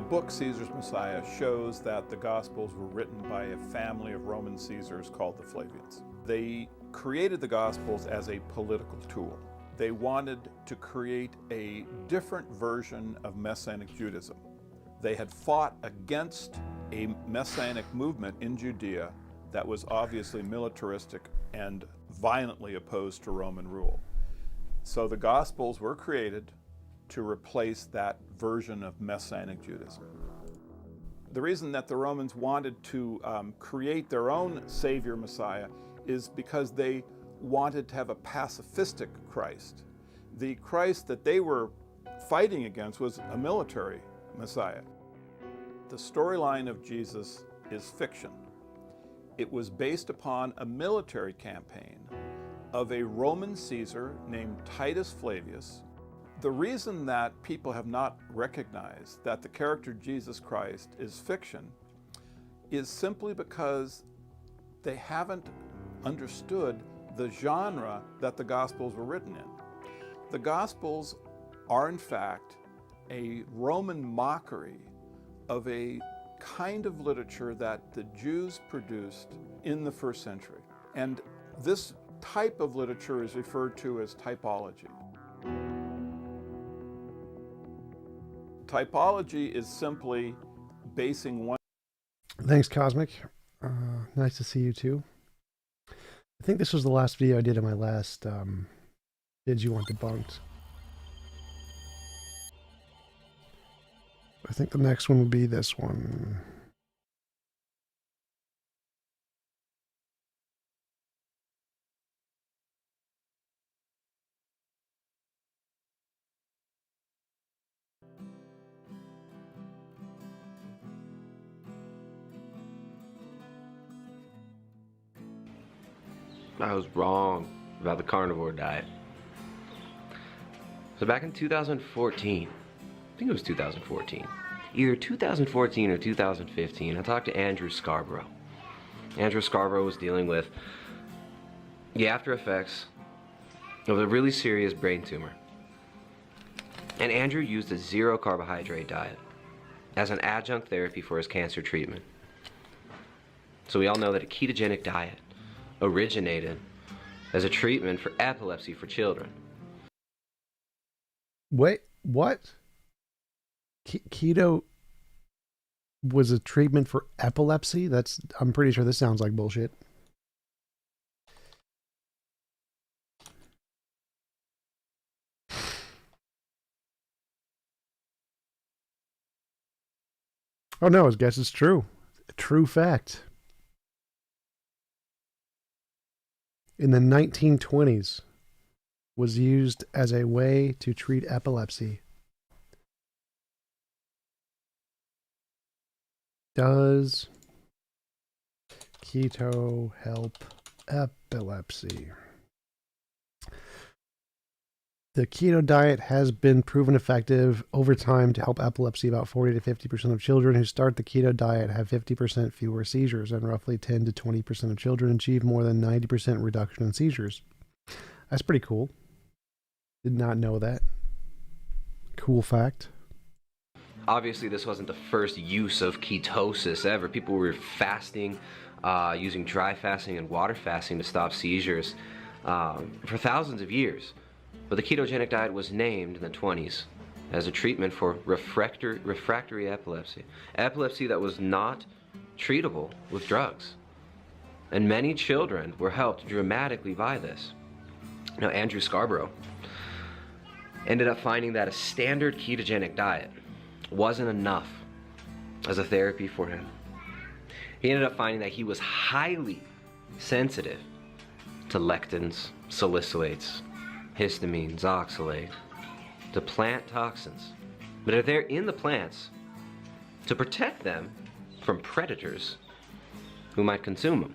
book Caesar's Messiah shows that the Gospels were written by a family of Roman Caesars called the Flavians. They created the Gospels as a political tool. They wanted to create a different version of Messianic Judaism. They had fought against a Messianic movement in Judea that was obviously militaristic and violently opposed to Roman rule. So the Gospels were created to replace that version of Messianic Judaism. The reason that the Romans wanted to create their own Savior Messiah is because they wanted to have a pacifistic Christ. The Christ that they were fighting against was a military Messiah. The storyline of Jesus is fiction. It was based upon a military campaign of a Roman Caesar named Titus Flavius. The reason that people have not recognized that the character Jesus Christ is fiction is simply because they haven't understood the genre that the Gospels were written in. The Gospels are in fact a Roman mockery of a kind of literature that the Jews produced in the first century. And this type of literature is referred to as typology. Typology is simply basing one... Thanks, Cosmic. Nice to see you too. I think this was the last video I did in my last Did You Want Debunked? I think the next one will be this one. I was wrong about the carnivore diet. So back in 2014, I think it was 2014, either 2014 or 2015, I talked to Andrew Scarborough. Andrew Scarborough was dealing with the after effects of a really serious brain tumor. And Andrew used a zero carbohydrate diet as an adjunct therapy for his cancer treatment. So we all know that a ketogenic diet originated as a treatment for epilepsy for children. Wait, what? Keto was a treatment for epilepsy? I'm pretty sure this sounds like bullshit. Oh no, I guess it's true. A true fact. In the 1920s, was used as a way to treat epilepsy. Does keto help epilepsy? The keto diet has been proven effective over time to help epilepsy. About 40 to 50% of children who start the keto diet have 50% fewer seizures, and roughly 10 to 20% of children achieve more than 90% reduction in seizures. That's pretty cool. Did not know that. Cool fact. Obviously, this wasn't the first use of ketosis ever. People were fasting, using dry fasting and water fasting to stop seizures for thousands of years. But the ketogenic diet was named in the 20s as a treatment for refractory epilepsy. Epilepsy that was not treatable with drugs. And many children were helped dramatically by this. Now, Andrew Scarborough ended up finding that a standard ketogenic diet wasn't enough as a therapy for him. He ended up finding that he was highly sensitive to lectins, salicylates, histamine, oxalate, to plant toxins that are there in the plants to protect them from predators who might consume them.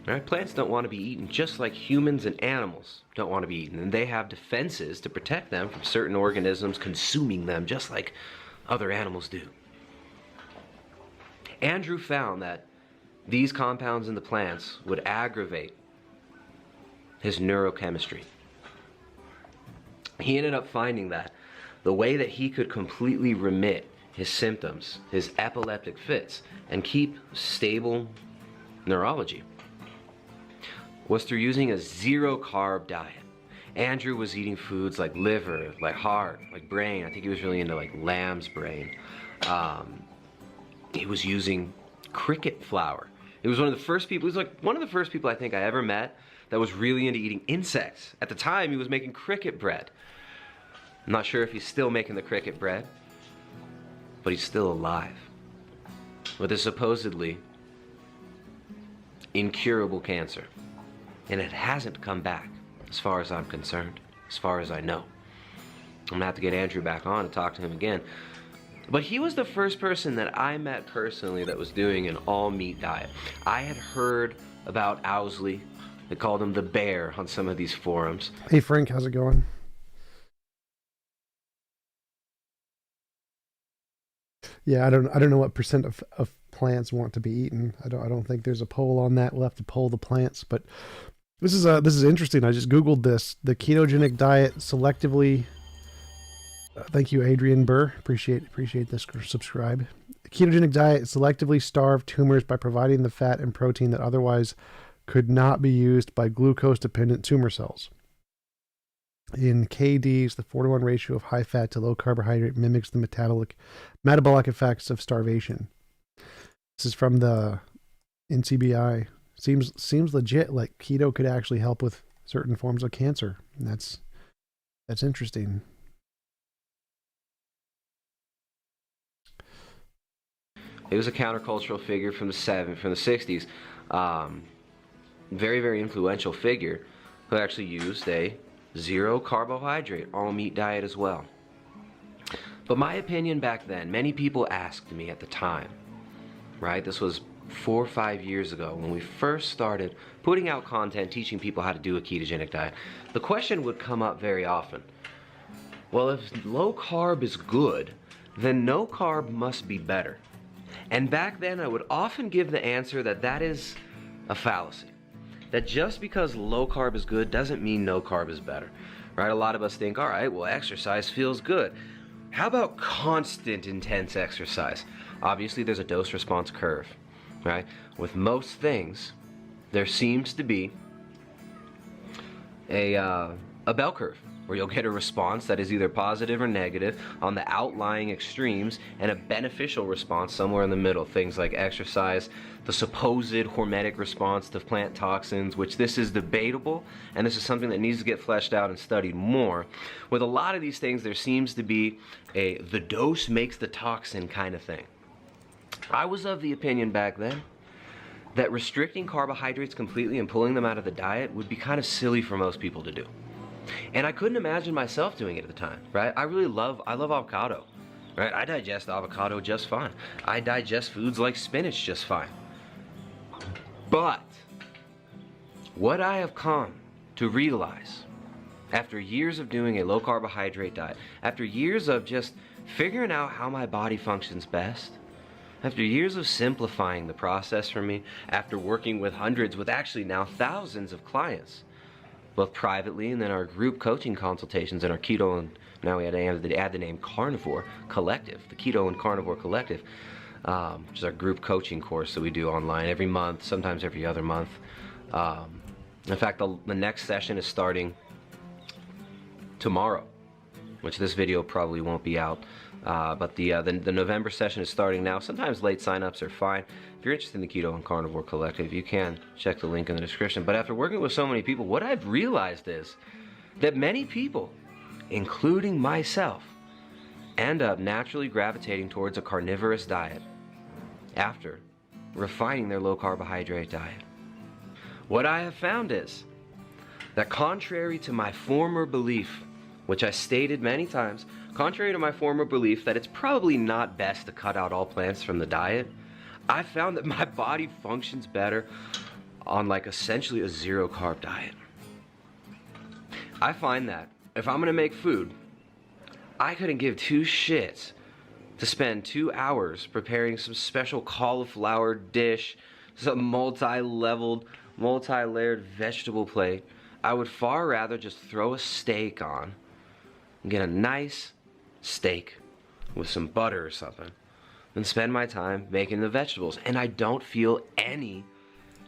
Right? Plants don't want to be eaten, just like humans and animals don't want to be eaten, and they have defenses to protect them from certain organisms consuming them, just like other animals do. Andrew found that these compounds in the plants would aggravate his neurochemistry. He ended up finding that the way that he could completely remit his symptoms, his epileptic fits, and keep stable neurology was through using a zero-carb diet. Andrew was eating foods like liver, like heart, like brain. I think he was really into like lamb's brain. He was using cricket flour. He was one of the first people, he was like one of the first people I think I ever met that was really into eating insects. At the time, he was making cricket bread. I'm not sure if he's still making the cricket bread, but he's still alive with a supposedly incurable cancer. And it hasn't come back, as far as I'm concerned, as far as I know. I'm gonna have to get Andrew back on and talk to him again. But he was the first person that I met personally that was doing an all-meat diet. I had heard about Owsley. They called him the bear on some of these forums. Hey Frank, how's it going? Yeah, I don't know what percent of plants want to be eaten. I don't think there's a poll on that. We'll have to poll the plants, but this is interesting. I just Googled this. The ketogenic diet selectively. Thank you, Adrian Burr. Appreciate this. Subscribe. The ketogenic diet selectively starved tumors by providing the fat and protein that otherwise could not be used by glucose-dependent tumor cells. In KDs, the 4-to-1 ratio of high fat to low carbohydrate mimics the metabolic effects of starvation. This is from the NCBI. Seems legit. Like keto could actually help with certain forms of cancer. And that's interesting. He was a countercultural figure from the 60s. Very, very influential figure who actually used a zero carbohydrate all meat diet as well. But my opinion back then, many people asked me at the time, right? This was 4 or 5 years ago when we first started putting out content teaching people how to do a ketogenic diet. The question would come up very often. Well, if low carb is good, then no carb must be better. And back then I would often give the answer that that is a fallacy. That just because low carb is good doesn't mean no carb is better, right? A lot of us think, all right, well, exercise feels good. How about constant intense exercise? Obviously, there's a dose-response curve, right? With most things, there seems to be a bell curve where you'll get a response that is either positive or negative on the outlying extremes and a beneficial response somewhere in the middle. Things like exercise, the supposed hormetic response to plant toxins, which this is debatable, and this is something that needs to get fleshed out and studied more. With a lot of these things, there seems to be the dose makes the toxin kind of thing. I was of the opinion back then that restricting carbohydrates completely and pulling them out of the diet would be kind of silly for most people to do. And I couldn't imagine myself doing it at the time, right? I love avocado, right? I digest avocado just fine. I digest foods like spinach just fine. But what I have come to realize after years of doing a low carbohydrate diet, after years of just figuring out how my body functions best, after years of simplifying the process for me, after working with hundreds, with actually now thousands of clients, both privately and then our group coaching consultations and our keto, and now we had to add the name Carnivore Collective, the Keto and Carnivore Collective, which is our group coaching course that we do online every month, sometimes every other month. In fact, the next session is starting tomorrow, which this video probably won't be out. But the November session is starting now. Sometimes late signups are fine. If you're interested in the Keto and Carnivore Collective, you can check the link in the description. But after working with so many people, what I've realized is that many people, including myself, end up naturally gravitating towards a carnivorous diet after refining their low carbohydrate diet. What I have found is that contrary to my former belief, which I stated many times, contrary to my former belief that it's probably not best to cut out all plants from the diet, I found that my body functions better on like essentially a zero carb diet. I find that if I'm gonna make food, I couldn't give two shits to spend 2 hours preparing some special cauliflower dish, some multi-leveled, multi-layered vegetable plate. I would far rather just throw a steak on and get a nice steak with some butter or something than spend my time making the vegetables. And I don't feel any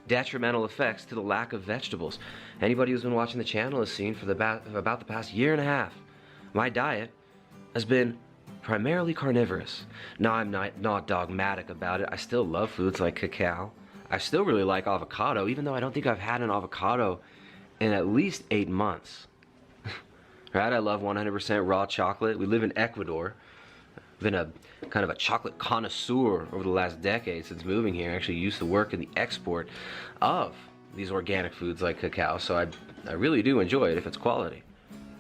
detrimental effects to the lack of vegetables. Anybody who's been watching the channel has seen for about the past year and a half, my diet has been primarily carnivorous. Now, I'm not dogmatic about it. I still love foods like cacao. I still really like avocado, even though I don't think I've had an avocado in at least 8 months. Right? I love 100% raw chocolate. We live in Ecuador. I've been a kind of a chocolate connoisseur over the last decade since moving here. I actually used to work in the export of these organic foods like cacao, so I really do enjoy it if it's quality.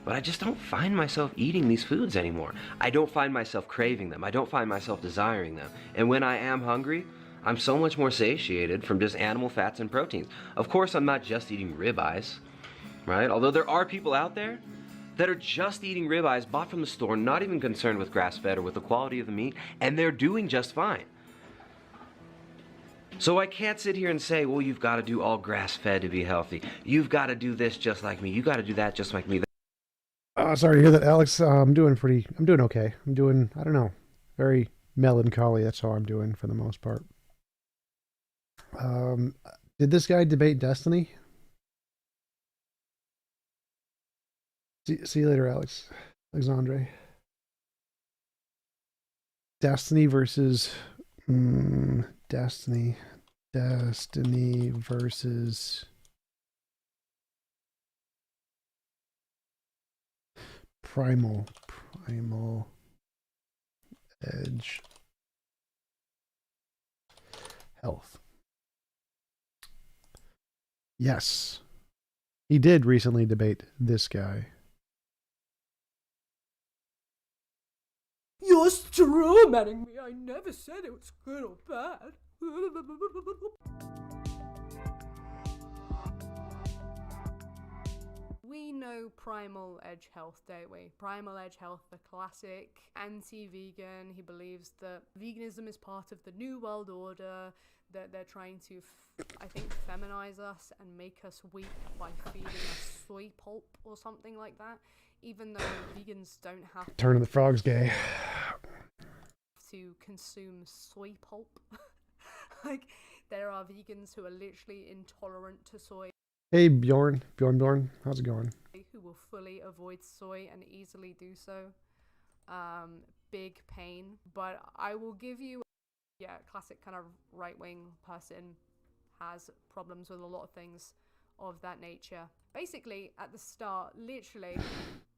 But I just don't find myself eating these foods anymore. I don't find myself craving them. I don't find myself desiring them. And when I am hungry, I'm so much more satiated from just animal fats and proteins. Of course, I'm not just eating ribeyes, right? Although there are people out there that are just eating ribeyes bought from the store, not even concerned with grass-fed or with the quality of the meat, and they're doing just fine. So I can't sit here and say, well, you've got to do all grass-fed to be healthy. You've got to do this just like me. You got to do that just like me. Sorry to hear that, Alex. I'm doing okay. I'm doing, I don't know, very melancholy. That's how I'm doing for the most part. Did this guy debate Destiny? See you later, Alexandre. Destiny versus Destiny versus Primal Edge Health. Yes, he did recently debate this guy. You're strawmanning me. I never said it was good or bad. We know Primal Edge Health, don't we? Primal Edge Health, the classic anti-vegan. He believes that veganism is part of the New World Order, that they're trying to, I think, feminize us and make us weak by feeding us soy pulp or something like that. Even though vegans don't have Turn of the Frogs gay to consume soy pulp. Like, there are vegans who are literally intolerant to soy. Hey Bjorn, how's it going? Who will fully avoid soy and easily do so. Big pain. But I will give you, classic kind of right-wing person has problems with a lot of things of that nature. Basically, at the start, literally,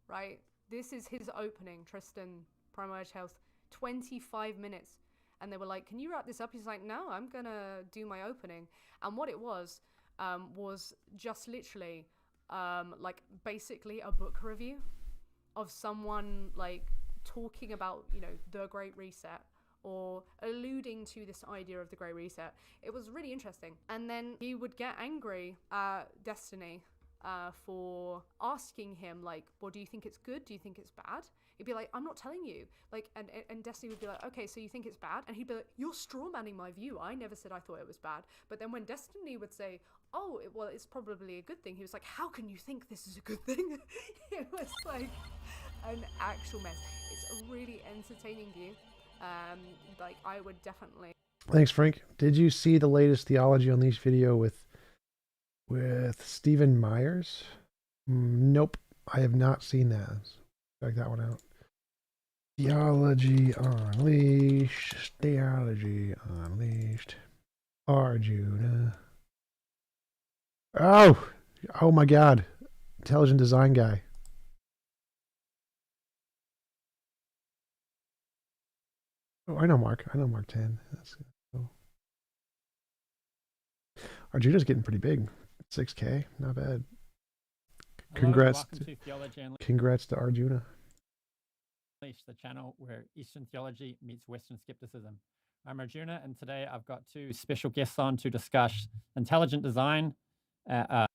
right, this is his opening, Tristan, Primal Edge Health, 25 minutes. And they were like, can you wrap this up? He's like, no, I'm gonna do my opening. And what it was just literally like basically a book review of someone like talking about, you know, the Great Reset or alluding to this idea of the Great Reset. It was really interesting. And then he would get angry at Destiny for asking him, like, well, do you think it's good? Do you think it's bad? He'd be like, I'm not telling you. Like, and Destiny would be like, okay, so you think it's bad? And he'd be like, you're strawmanning my view. I never said I thought it was bad. But then when Destiny would say, oh, well, it's probably a good thing, he was like, how can you think this is a good thing? It was like an actual mess. It's a really entertaining view. Like, I would definitely. Thanks, Frank. Did you see the latest Theology Unleashed video with Stephen Myers? Nope, I have not seen that. Check that one out. Theology Unleashed. Arjuna. Oh my God. Intelligent design guy. Oh, I know Mark 10. That's cool. Arjuna's getting pretty big. 6K, not bad. Congrats to Arjuna. The channel where Eastern theology meets Western skepticism. I'm Arjuna, and today I've got two special guests on to discuss intelligent design and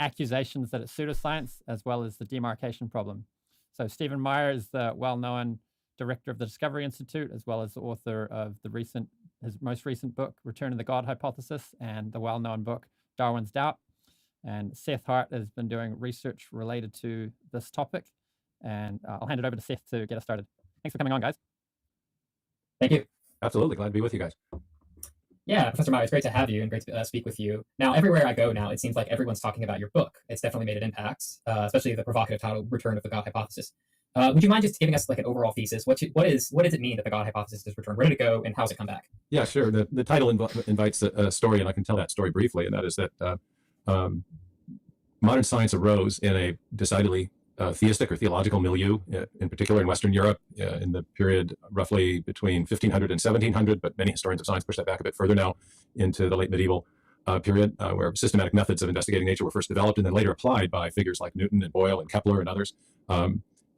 accusations that it's pseudoscience, as well as the demarcation problem. So Stephen Meyer is the well-known director of the Discovery Institute, as well as the author of his most recent book, Return of the God Hypothesis, and the well-known book, Darwin's Doubt. And Seth Hart has been doing research related to this topic. And I'll hand it over to Seth to get us started. Thanks for coming on, guys. Thank you. Absolutely. Glad to be with you guys. Yeah, Professor Meyer, it's great to have you and great to speak with you. Now, everywhere I go now, it seems like everyone's talking about your book. It's definitely made an impact, especially the provocative title, Return of the God Hypothesis. Would you mind just giving us like an overall thesis? What does it mean that the God hypothesis is returned? Where did it go, and how does it come back? Yeah, sure. The title invites a story, and I can tell that story briefly, and that is that modern science arose in a decidedly theistic or theological milieu, in particular in Western Europe, in the period roughly between 1500 and 1700, but many historians of science push that back a bit further now into the late medieval period, where systematic methods of investigating nature were first developed and then later applied by figures like Newton and Boyle and Kepler and others.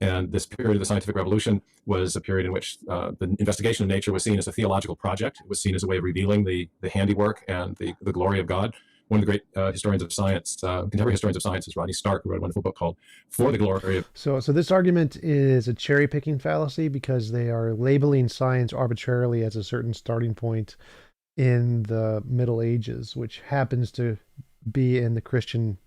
And this period of the scientific revolution was a period in which the investigation of nature was seen as a theological project. It was seen as a way of revealing the handiwork and the glory of God. One of the great historians of science, contemporary historians of science, is Rodney Stark, who wrote a wonderful book called For the Glory of... So this argument is a cherry-picking fallacy because they are labeling science arbitrarily as a certain starting point in the Middle Ages, which happens to be in the Christian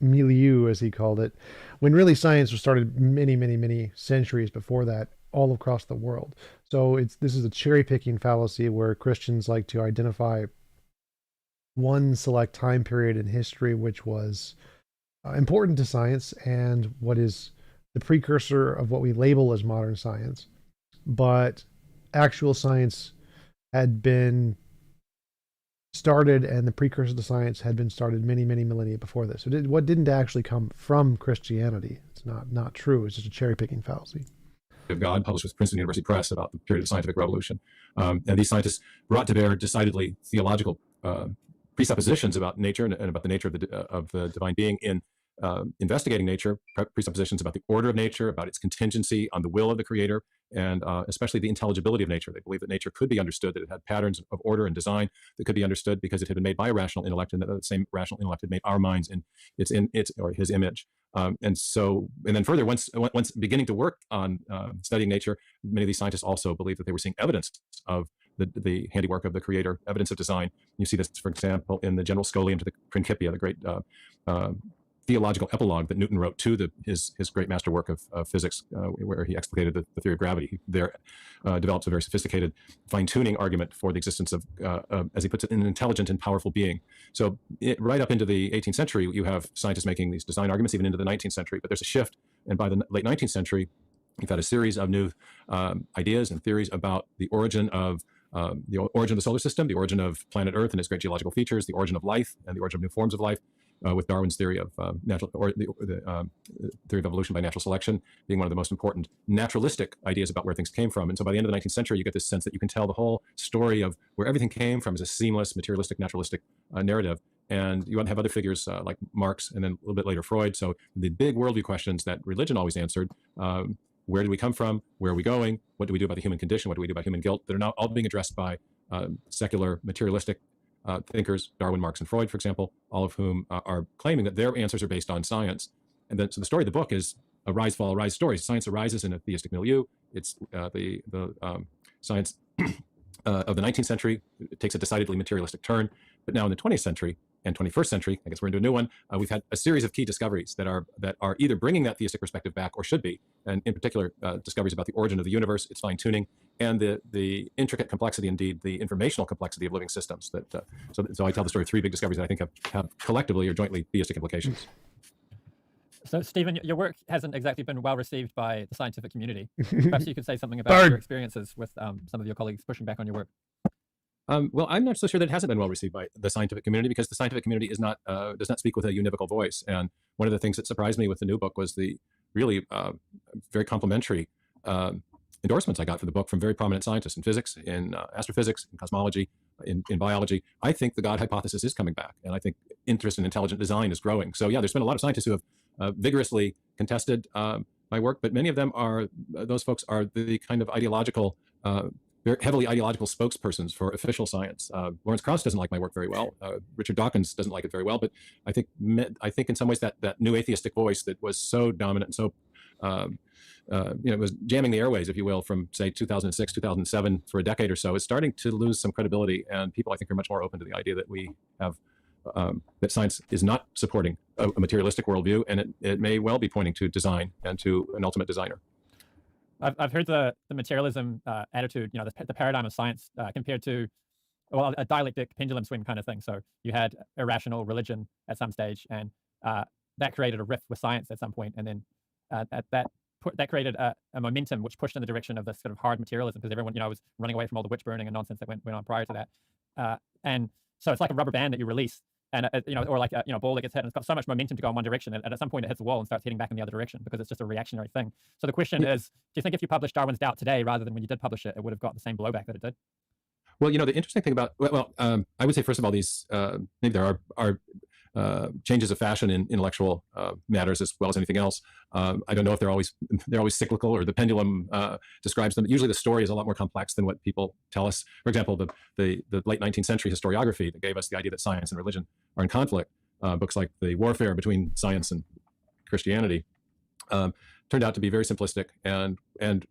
milieu, as he called it, when really science was started many, many, many centuries before that, all across the world. So this is a cherry-picking fallacy where Christians like to identify one select time period in history which was important to science and what is the precursor of what we label as modern science. But actual science had been started, and the precursor to science had been started many, many millennia before this. So what didn't actually come from Christianity. It's not true. It's just a cherry-picking fallacy. Of God, published with Princeton University Press about the period of the scientific revolution. And these scientists brought to bear decidedly theological presuppositions about nature and about the nature of the divine being in investigating nature, presuppositions about the order of nature, about its contingency on the will of the creator, and especially the intelligibility of nature. They believe that nature could be understood, that it had patterns of order and design that could be understood because it had been made by a rational intellect, and that the same rational intellect had made our minds in its or his image. And then further, once beginning to work on studying nature, many of these scientists also believe that they were seeing evidence of the handiwork of the creator, evidence of design. You see this, for example, in the General Scholium to the Principia, the great theological epilogue that Newton wrote to his great masterwork of physics, where he explicated the theory of gravity. He there develops a very sophisticated fine-tuning argument for the existence of, as he puts it, an intelligent and powerful being. So right up into the 18th century, you have scientists making these design arguments, even into the 19th century. But there's a shift, and by the late 19th century, you've had a series of new ideas and theories about the origin of the solar system, the origin of planet Earth and its great geological features, the origin of life, and the origin of new forms of life, with Darwin's theory of theory of evolution by natural selection being one of the most important naturalistic ideas about where things came from. And so by the end of the 19th century, you get this sense that you can tell the whole story of where everything came from as a seamless, materialistic, naturalistic narrative. And you have other figures like Marx and then a little bit later Freud. So the big worldview questions that religion always answered, where did we come from? Where are we going? What do we do about the human condition? What do we do about human guilt? That are now all being addressed by secular, materialistic thinkers, Darwin, Marx, and Freud, for example, all of whom are claiming that their answers are based on science. And then, so the story of the book is a rise, fall, rise story. Science arises in a theistic milieu. It's the science of the 19th century. It takes a decidedly materialistic turn. But now in the 20th century and 21st century, I guess we're into a new one, we've had a series of key discoveries that are either bringing that theistic perspective back or should be. And in particular, discoveries about the origin of the universe, its fine-tuning, and the intricate complexity, indeed, the informational complexity of living systems. So I tell the story of three big discoveries that I think have collectively or jointly theistic implications. So, Stephen, your work hasn't exactly been well received by the scientific community. Perhaps you could say something about your experiences with some of your colleagues pushing back on your work. Well, I'm not so sure that it hasn't been well received by the scientific community, because the scientific community does not speak with a univocal voice. And one of the things that surprised me with the new book was the really very complimentary endorsements I got for the book from very prominent scientists in physics, in astrophysics, in cosmology, in biology. I think the God hypothesis is coming back, and I think interest in intelligent design is growing. So yeah, there's been a lot of scientists who have vigorously contested my work, but many of them those folks are the kind of ideological, very heavily ideological spokespersons for official science. Lawrence Krauss doesn't like my work very well. Richard Dawkins doesn't like it very well. But I think in some ways that new atheistic voice that was so dominant and so it was jamming the airways, if you will, from say 2006, 2007 for a decade or so, is starting to lose some credibility. And people, I think, are much more open to the idea that we have that science is not supporting a materialistic worldview, and it may well be pointing to design and to an ultimate designer. I've heard the materialism attitude, the paradigm of science compared to, well, a dialectic pendulum swing kind of thing. So you had irrational religion at some stage, and that created a rift with science at some point, and then that created a momentum which pushed in the direction of this sort of hard materialism, because everyone, was running away from all the witch burning and nonsense that went on prior to that. And so it's like a rubber band that you release, and or like a ball that gets hit, and it's got so much momentum to go in one direction, and at some point it hits the wall and starts hitting back in the other direction because it's just a reactionary thing. So the question is, do you think if you published Darwin's Doubt today rather than when you did publish it, it would have got the same blowback that it did? Well, the interesting thing about, I would say, first of all, these maybe there are changes of fashion in intellectual matters as well as anything else. I don't know if they're always cyclical, or the pendulum describes them. Usually the story is a lot more complex than what people tell us. For example, the late 19th century historiography that gave us the idea that science and religion are in conflict, books like The Warfare Between Science and Christianity, turned out to be very simplistic and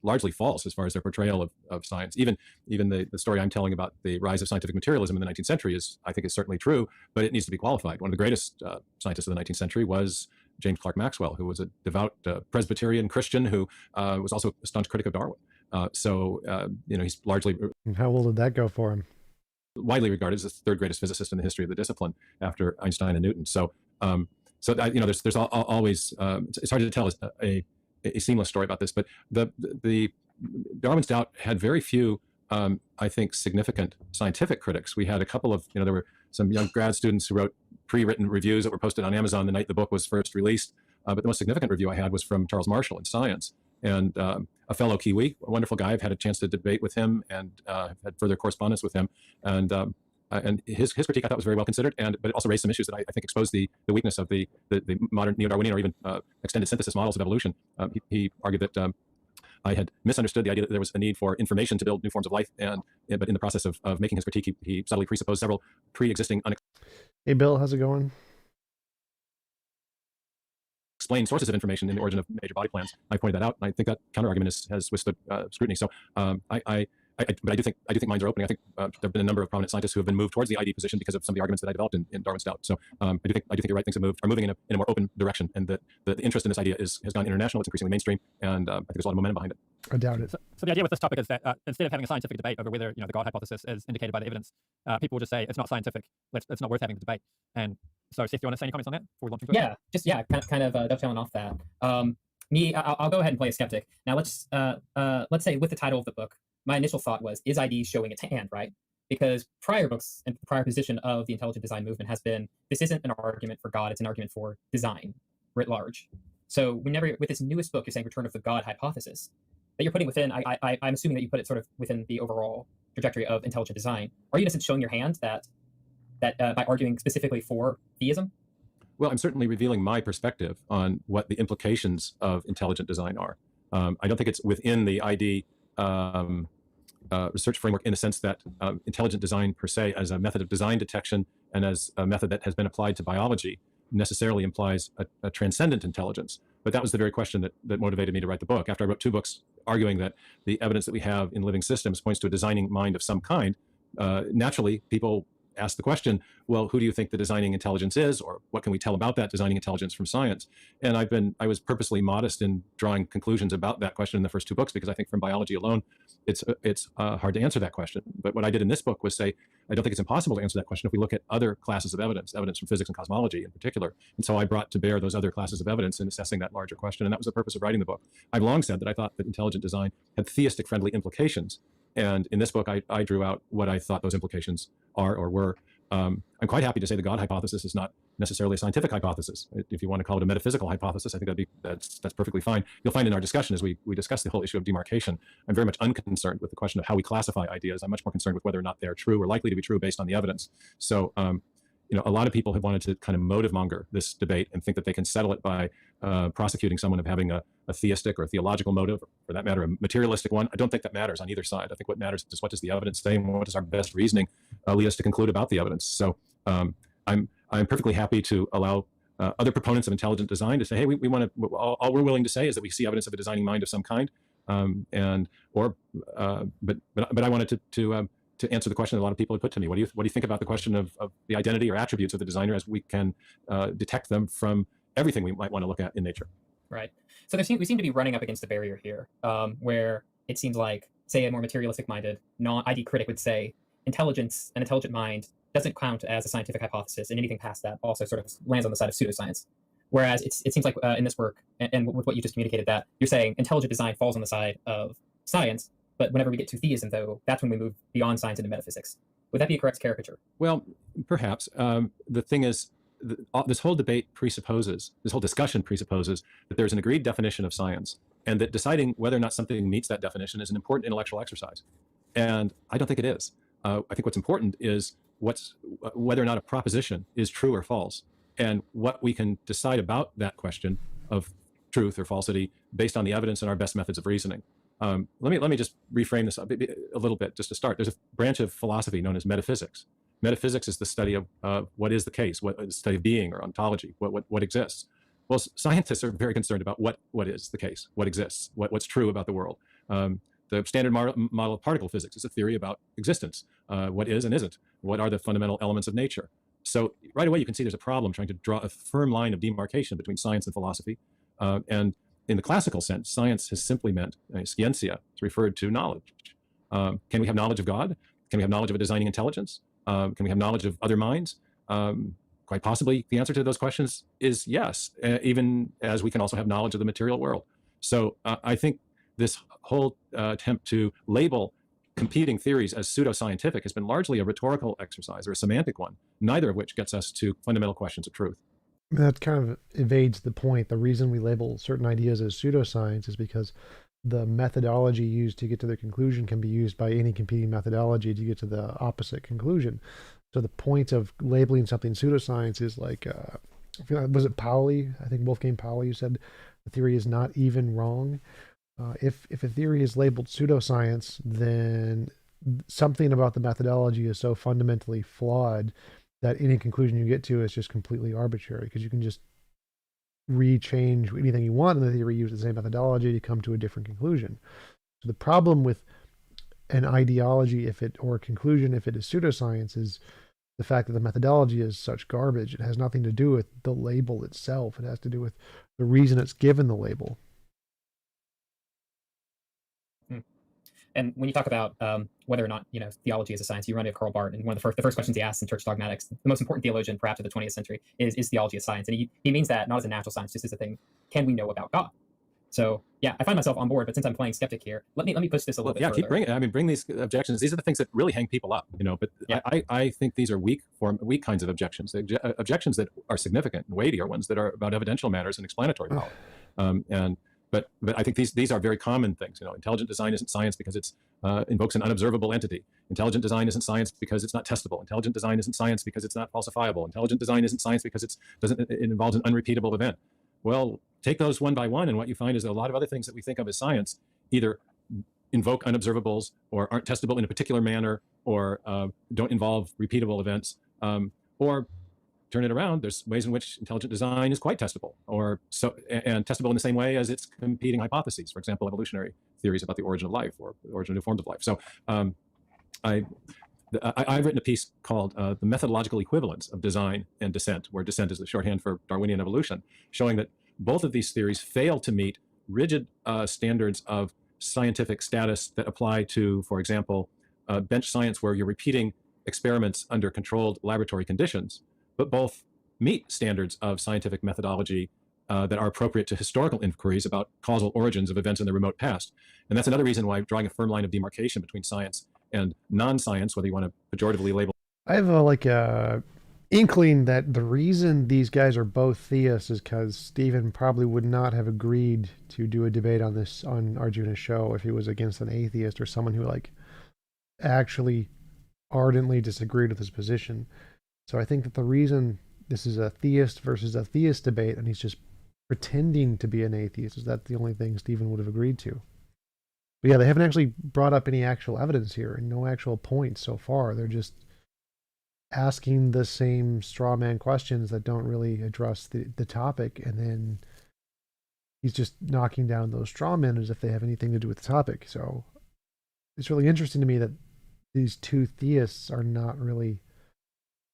largely false as far as their portrayal of science. Even the story I'm telling about the rise of scientific materialism in the 19th century I think is certainly true, but it needs to be qualified. One of the greatest scientists of the 19th century was James Clerk Maxwell, who was a devout Presbyterian Christian who was also a staunch critic of Darwin. He's largely... And how well did that go for him? Widely regarded as the third greatest physicist in the history of the discipline after Einstein and Newton. There's always... it's hard to tell a seamless story about this, but the Darwin's Doubt had very few, I think, significant scientific critics. We had a couple of, there were some young grad students who wrote pre-written reviews that were posted on Amazon the night the book was first released. But the most significant review I had was from Charles Marshall in Science, and a fellow Kiwi, a wonderful guy. I've had a chance to debate with him and had further correspondence with him. And his critique I thought was very well considered, but it also raised some issues that I think exposed the weakness of the modern neo-Darwinian or even extended synthesis models of evolution. He argued that I had misunderstood the idea that there was a need for information to build new forms of life, but in the process of making his critique, he subtly presupposed several pre-existing Hey Bill, how's it going? Explain sources of information in the origin of major body plans. I pointed that out, and I think that counter-argument has withstood scrutiny. So but I do think minds are opening. I think there have been a number of prominent scientists who have been moved towards the ID position because of some of the arguments that I developed in Darwin's Doubt. So I do think you're right. Things are moving in a more open direction, and that the interest in this idea has gone international. It's increasingly mainstream, and I think there's a lot of momentum behind it. I doubt it. So the idea with this topic is that instead of having a scientific debate over whether the God hypothesis is indicated by the evidence, people will just say it's not scientific. It's not worth having the debate. And so, Seth, do you want to say any comments on that before we launch into it? Yeah, kind of dovetailing off that. I'll go ahead and play a skeptic. Now let's say with the title of the book, my initial thought was, is ID showing its hand, right? Because prior books and the prior position of the intelligent design movement has been, this isn't an argument for God, it's an argument for design writ large. So with this newest book, you're saying Return of the God hypothesis, that you're putting within, I'm assuming that you put it sort of within the overall trajectory of intelligent design. Are you just showing your hand that by arguing specifically for theism? Well, I'm certainly revealing my perspective on what the implications of intelligent design are. I don't think it's within the ID research framework in the sense that intelligent design per se as a method of design detection and as a method that has been applied to biology necessarily implies a transcendent intelligence. But that was the very question that motivated me to write the book. After I wrote 2 books arguing that the evidence that we have in living systems points to a designing mind of some kind, naturally people ask the question, well, who do you think the designing intelligence is, or what can we tell about that designing intelligence from science? And I was purposely modest in drawing conclusions about that question in the first 2 books, because I think from biology alone, it's hard to answer that question. But what I did in this book was say, I don't think it's impossible to answer that question if we look at other classes of evidence from physics and cosmology in particular. And so I brought to bear those other classes of evidence in assessing that larger question. And that was the purpose of writing the book. I've long said that I thought that intelligent design had theistic friendly implications. And in this book, I drew out what I thought those implications are or were. I'm quite happy to say the God hypothesis is not necessarily a scientific hypothesis. If you want to call it a metaphysical hypothesis, I think that's perfectly fine. You'll find in our discussion as we discuss the whole issue of demarcation, I'm very much unconcerned with the question of how we classify ideas. I'm much more concerned with whether or not they're true or likely to be true based on the evidence. So, a lot of people have wanted to kind of motive monger this debate and think that they can settle it by prosecuting someone of having a theistic or theological motive, or for that matter, a materialistic one. I don't think that matters on either side. I think what matters is what does the evidence say and what does our best reasoning lead us to conclude about the evidence. So I'm perfectly happy to allow other proponents of intelligent design to say, hey, we want to, all we're willing to say is that we see evidence of a designing mind of some kind. But I wanted to to answer the question that a lot of people have put to me. What do you think about the question of the identity or attributes of the designer as we can detect them from everything we might want to look at in nature? Right. So we seem to be running up against a barrier here, where it seems like, say, a more materialistic-minded, non-ID critic would say, intelligence, an intelligent mind, doesn't count as a scientific hypothesis, and anything past that also sort of lands on the side of pseudoscience. Whereas it seems like in this work, and with what you just communicated, that you're saying intelligent design falls on the side of science, but whenever we get to theism, though, that's when we move beyond science into metaphysics. Would that be a correct caricature? Well, Perhaps. The thing is, this whole discussion presupposes that there's an agreed definition of science, and that deciding whether or not something meets that definition is an important intellectual exercise. And I don't think it is. I think what's important is whether or not a proposition is true or false, and what we can decide about that question of truth or falsity based on the evidence and our best methods of reasoning. Let me just reframe this a little bit just to start. There's a branch of philosophy known as metaphysics. Metaphysics is the study of what is the case, the study of being or ontology, what exists. Well, scientists are very concerned about what is the case, what exists, what's true about the world. The standard model of particle physics is a theory about existence, what is and isn't, what are the fundamental elements of nature. So right away you can see there's a problem trying to draw a firm line of demarcation between science and philosophy. And in the classical sense, science has simply meant scientia. It's referred to knowledge. Can we have knowledge of God? Can we have knowledge of a designing intelligence? Can we have knowledge of other minds? Quite possibly the answer to those questions is yes, even as we can also have knowledge of the material world. So I think this whole attempt to label competing theories as pseudoscientific has been largely a rhetorical exercise or a semantic one, neither of which gets us to fundamental questions of truth. That kind of evades the point. The reason we label certain ideas as pseudoscience is because the methodology used to get to the conclusion can be used by any competing methodology to get to the opposite conclusion. So the point of labeling something pseudoscience is like, was it Pauli? I think Wolfgang Pauli, who said the theory is not even wrong. If a theory is labeled pseudoscience, then something about the methodology is so fundamentally flawed that any conclusion you get to is just completely arbitrary, because you can just rechange anything you want in the theory, use the same methodology to come to a different conclusion. So the problem with an ideology, or a conclusion, if it is pseudoscience, is the fact that the methodology is such garbage. It has nothing to do with the label itself. It has to do with the reason it's given the label. And when you talk about whether or not theology is a science, you run into Karl Barth, and one of the first questions he asks in Church Dogmatics, the most important theologian perhaps of the 20th century, is theology a science? And he means that not as a natural science, just as a thing. Can we know about God? So yeah, I find myself on board, but since I'm playing skeptic here, let me push this a little bit further. Keep bringing. Bring these objections. These are the things that really hang people up. But yeah. I think these are weak kinds of objections. Objections that are significant and weighty are ones that are about evidential matters and explanatory power. But I think these are very common things. Intelligent design isn't science because it invokes an unobservable entity. Intelligent design isn't science because it's not testable. Intelligent design isn't science because it's not falsifiable. Intelligent design isn't science because it involves an unrepeatable event. Well, take those one by one, and what you find is that a lot of other things that we think of as science either invoke unobservables or aren't testable in a particular manner, or don't involve repeatable events, or turn it around, there's ways in which intelligent design is quite testable, and testable in the same way as its competing hypotheses. For example, evolutionary theories about the origin of life or the origin of new forms of life. So I've written a piece called The Methodological Equivalence of Design and Descent, where descent is the shorthand for Darwinian evolution, showing that both of these theories fail to meet rigid standards of scientific status that apply to, for example, bench science, where you're repeating experiments under controlled laboratory conditions, but both meet standards of scientific methodology that are appropriate to historical inquiries about causal origins of events in the remote past. And that's another reason why drawing a firm line of demarcation between science and non-science, whether you want to pejoratively label. I have a inkling that the reason these guys are both theists is because Stephen probably would not have agreed to do a debate on this on Arjuna's show if he was against an atheist or someone who actually ardently disagreed with his position. So I think that the reason this is a theist versus a theist debate, and he's just pretending to be an atheist, is that the only thing Stephen would have agreed to. But yeah, they haven't actually brought up any actual evidence here and no actual points so far. They're just asking the same straw man questions that don't really address the topic, and then he's just knocking down those straw men as if they have anything to do with the topic. So it's really interesting to me that these two theists are not really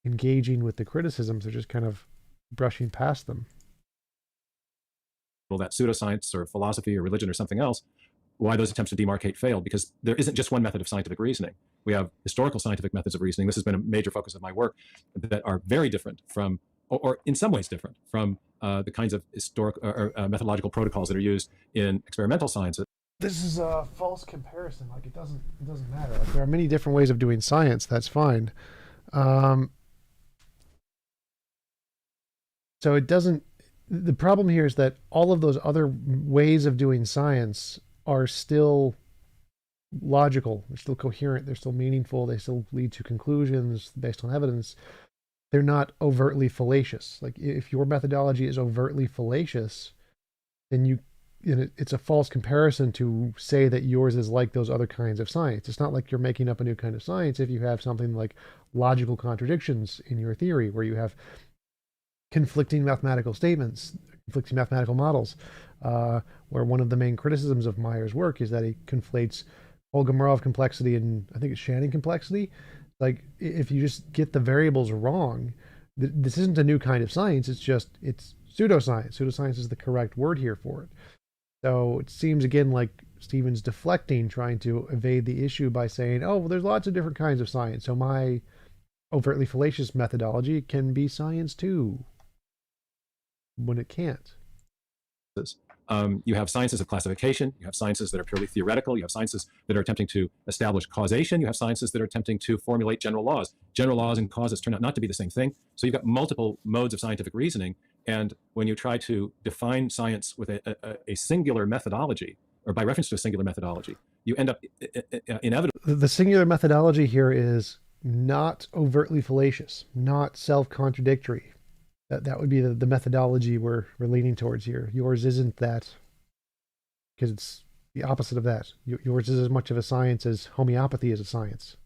engaging with the criticisms. They're just kind of brushing past them. Well, that pseudoscience or philosophy or religion or something else, why those attempts to demarcate failed, because there isn't just one method of scientific reasoning. We have historical scientific methods of reasoning. This has been a major focus of my work, that are very different from, or in some ways different from, the kinds of historical or methodological protocols that are used in experimental sciences. This is a false comparison. Like it doesn't matter. Like there are many different ways of doing science. That's fine. So it doesn't. The problem here is that all of those other ways of doing science are still logical. They're still coherent. They're still meaningful. They still lead to conclusions based on evidence. They're not overtly fallacious. Like if your methodology is overtly fallacious, then it's a false comparison to say that yours is like those other kinds of science. It's not like you're making up a new kind of science if you have something like logical contradictions in your theory, where you have conflicting mathematical statements, conflicting mathematical models, where one of the main criticisms of Meyer's work is that he conflates Kolmogorov complexity and I think it's Shannon complexity. Like if you just get the variables wrong, this isn't a new kind of science. It's pseudoscience. Pseudoscience is the correct word here for it. So it seems again like Stephen's deflecting, trying to evade the issue by saying, oh, well, there's lots of different kinds of science. So my overtly fallacious methodology can be science too, when it can't. You have sciences of classification, you have sciences that are purely theoretical, you have sciences that are attempting to establish causation, you have sciences that are attempting to formulate general laws. General laws and causes turn out not to be the same thing. So you've got multiple modes of scientific reasoning. And when you try to define science with a singular methodology, or by reference to a singular methodology, you end up inevitably. The singular methodology here is not overtly fallacious, not self-contradictory. That would be the methodology we're leaning towards here. Yours isn't that, because it's the opposite of that. Yours is as much of a science as homeopathy is a science.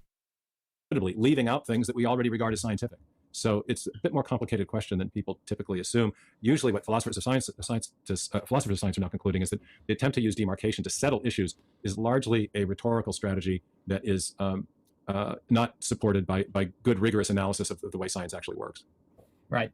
Leaving out things that we already regard as scientific. So it's a bit more complicated question than people typically assume. Usually what philosophers of science are now concluding is that the attempt to use demarcation to settle issues is largely a rhetorical strategy that is not supported by good, rigorous analysis of the way science actually works. Right.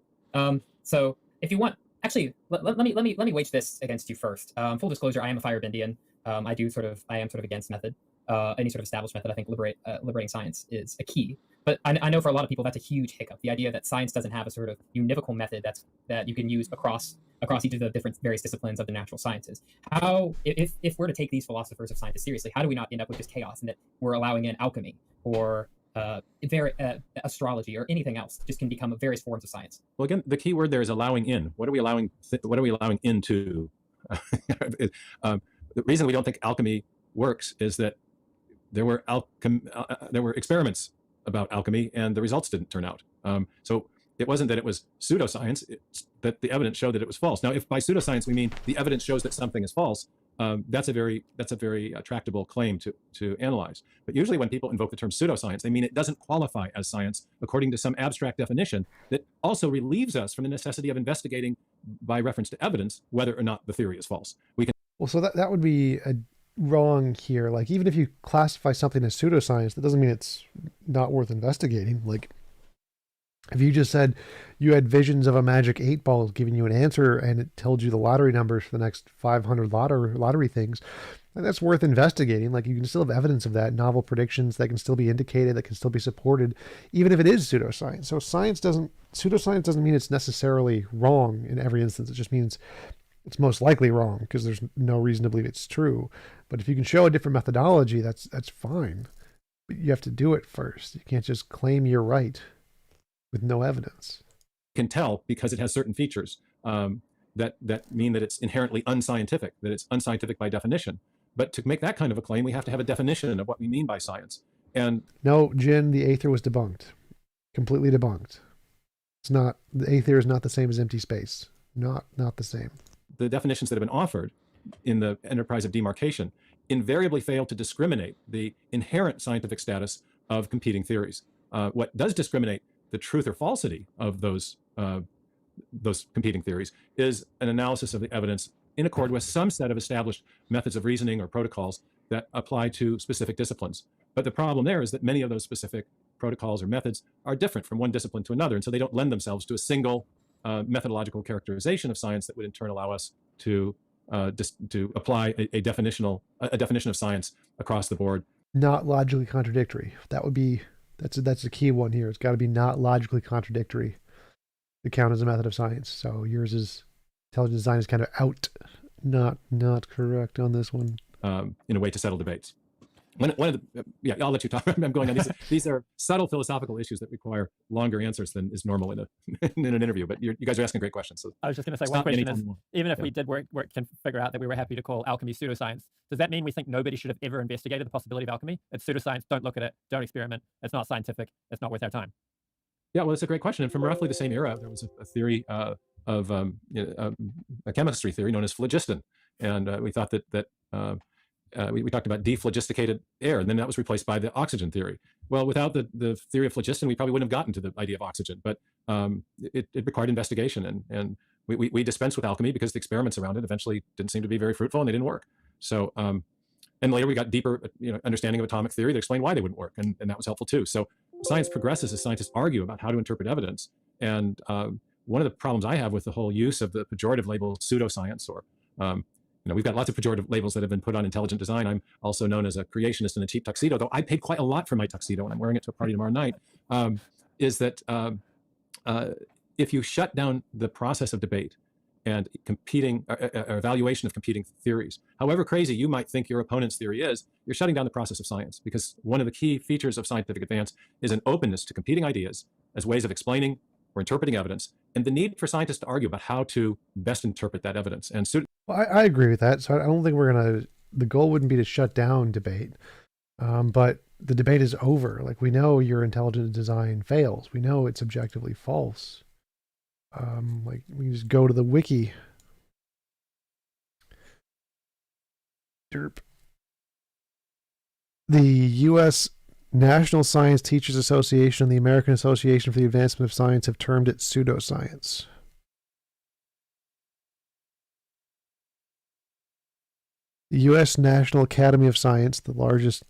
So if you want, actually, let me wage this against you first. Full disclosure, I am a Firebindian. I am sort of against method. Any sort of established method. I think liberating science is a key. But I know for a lot of people that's a huge hiccup. The idea that science doesn't have a sort of univocal method that you can use across each of the different various disciplines of the natural sciences. How, if we're to take these philosophers of science seriously, how do we not end up with just chaos, and that we're allowing in alchemy or astrology or anything else just can become various forms of science? Well, again, the key word there is allowing in. What are we allowing into? The reason we don't think alchemy works is that there were experiments about alchemy and the results didn't turn out. So it wasn't that it was pseudoscience, it's that the evidence showed that it was false. Now, if by pseudoscience we mean the evidence shows that something is false, that's a very tractable claim to analyze. But usually when people invoke the term pseudoscience, they mean it doesn't qualify as science according to some abstract definition that also relieves us from the necessity of investigating by reference to evidence whether or not the theory is false. Well, so that would be wrong here. Like, even if you classify something as pseudoscience, that doesn't mean it's not worth investigating. Like, if you just said you had visions of a magic 8-ball giving you an answer and it told you the lottery numbers for the next 500 lottery things, and that's worth investigating. Like, you can still have evidence of that, novel predictions that can still be indicated, that can still be supported, even if it is pseudoscience. So pseudoscience doesn't mean it's necessarily wrong in every instance. It just means it's most likely wrong because there's no reason to believe it's true. But if you can show a different methodology, that's fine. But you have to do it first. You can't just claim you're right with no evidence. Can tell because it has certain features that mean that it's inherently unscientific, that it's unscientific by definition. But to make that kind of a claim, we have to have a definition of what we mean by science. And no, Jin, the aether was debunked. Completely debunked. It's not, the aether is not the same as empty space. Not the same. The definitions that have been offered in the enterprise of demarcation invariably fail to discriminate the inherent scientific status of competing theories. What does discriminate the truth or falsity of those competing theories is an analysis of the evidence in accord with some set of established methods of reasoning or protocols that apply to specific disciplines. But the problem there is that many of those specific protocols or methods are different from one discipline to another, and so they don't lend themselves to a single methodological characterization of science that would in turn allow us to apply a definition of science across the board. Not logically contradictory. That's the key one here. It's got to be not logically contradictory to count as a method of science. So yours is intelligent design is kind of out, not correct on this one. In a way to settle debates. One of the I'll let you talk. I'm going on. These are subtle philosophical issues that require longer answers than is normal in an interview. But you guys are asking great questions. So I was just going to say one question is, even if we did work can figure out that we were happy to call alchemy pseudoscience, does that mean we think nobody should have ever investigated the possibility of alchemy? It's pseudoscience. Don't look at it. Don't experiment. It's not scientific. It's not worth our time. Yeah, well, it's a great question. And from roughly the same era, there was a theory of a chemistry theory known as phlogiston, and we thought that we talked about dephlogisticated air, and then that was replaced by the oxygen theory. Well, without the theory of phlogiston, we probably wouldn't have gotten to the idea of oxygen, but it required investigation, and we dispensed with alchemy because the experiments around it eventually didn't seem to be very fruitful and they didn't work. So, and later we got deeper understanding of atomic theory that explained why they wouldn't work, and that was helpful too. So science progresses as scientists argue about how to interpret evidence. And one of the problems I have with the whole use of the pejorative label pseudoscience, or we've got lots of pejorative labels that have been put on intelligent design. I'm also known as a creationist in a cheap tuxedo, though I paid quite a lot for my tuxedo and I'm wearing it to a party tomorrow night. Is that if you shut down the process of debate and competing or evaluation of competing theories, however crazy you might think your opponent's theory is, you're shutting down the process of science, because one of the key features of scientific advance is an openness to competing ideas as ways of explaining or interpreting evidence, and the need for scientists to argue about how to best interpret that evidence. And well, I agree with that. So I don't think the goal wouldn't be to shut down debate, but the debate is over. Like, we know your intelligent design fails. We know it's objectively false. Like, we can just go to the wiki. Derp. The U.S. National Science Teachers Association and the American Association for the Advancement of Science have termed it pseudoscience. The U.S. National Academy of Science, the largest,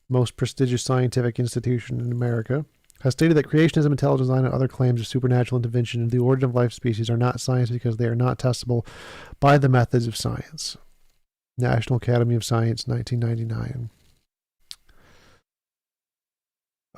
most prestigious scientific institution in America, has stated that creationism, intelligent design, and other claims of supernatural intervention into the origin of life species are not science because they are not testable by the methods of science. National Academy of Science, 1999.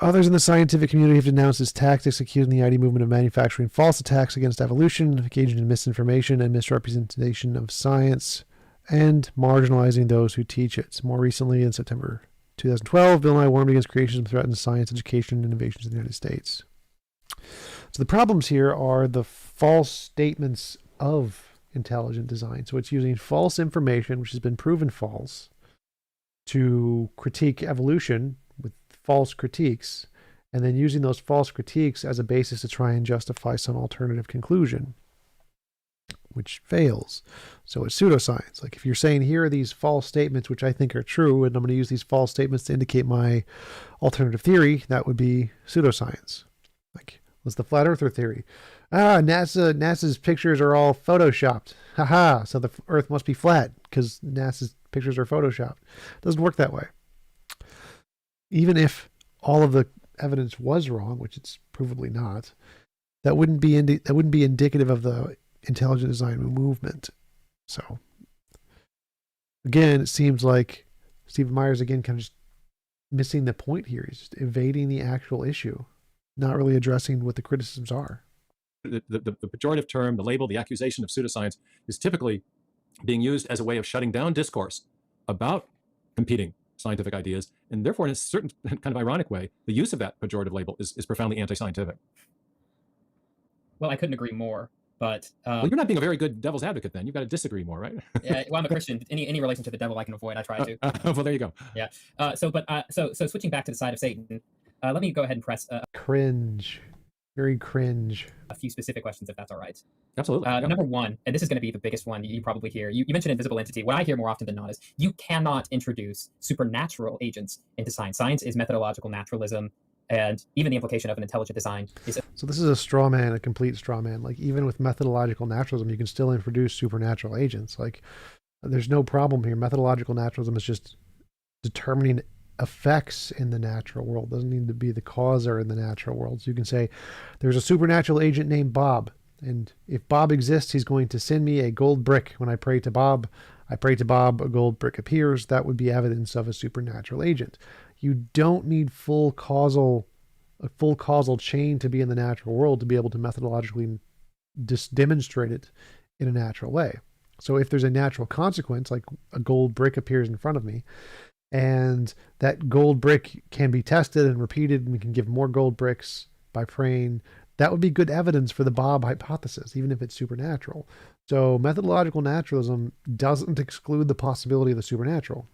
Others in the scientific community have denounced its tactics, accusing the ID movement of manufacturing false attacks against evolution, engaging in misinformation and misrepresentation of science, and marginalizing those who teach it. More recently, in September 2012, Bill Nye warned against creationism threatens science, education, and innovations in the United States. So the problems here are the false statements of intelligent design. So it's using false information, which has been proven false, to critique evolution with false critiques, and then using those false critiques as a basis to try and justify some alternative conclusion, which fails. So it's pseudoscience. Like, if you're saying, here are these false statements which I think are true, and I'm going to use these false statements to indicate my alternative theory, that would be pseudoscience. Like, what's the flat earther theory? NASA's pictures are all photoshopped. Haha, so the earth must be flat because NASA's pictures are photoshopped. It doesn't work that way. Even if all of the evidence was wrong, which it's provably not, that wouldn't be indicative of the intelligent design movement. So again, it seems like Stephen Meyer's again kind of just missing the point here. He's just evading the actual issue, not really addressing what the criticisms are. The pejorative term, the label, the accusation of pseudoscience is typically being used as a way of shutting down discourse about competing scientific ideas, and therefore, in a certain kind of ironic way, the use of that pejorative label is profoundly anti-scientific. Well, I couldn't agree more. But well, you're not being a very good devil's advocate then. You've got to disagree more, right? Yeah, well, I'm a Christian. Any relation to the devil I can avoid, I try to. Well, there you go. Yeah. So switching back to the side of Satan, let me go ahead and press cringe. Very cringe. A few specific questions, if that's all right. Absolutely. Number one, and this is going to be the biggest one you probably hear. You mentioned invisible entity. What I hear more often than not is you cannot introduce supernatural agents into science. Science is methodological naturalism, and even the implication of an intelligent design is. So this is a straw man, a complete straw man. Like, even with methodological naturalism, you can still introduce supernatural agents. Like, there's no problem here. Methodological naturalism is just determining effects in the natural world. It doesn't need to be the causer in the natural world. So you can say there's a supernatural agent named Bob, and if Bob exists, he's going to send me a gold brick. When I pray to Bob, a gold brick appears. That would be evidence of a supernatural agent. You don't need a full causal chain to be in the natural world to be able to methodologically demonstrate it in a natural way. So if there's a natural consequence, like a gold brick appears in front of me, and that gold brick can be tested and repeated, and we can give more gold bricks by praying, that would be good evidence for the Bob hypothesis, even if it's supernatural. So methodological naturalism doesn't exclude the possibility of the supernatural.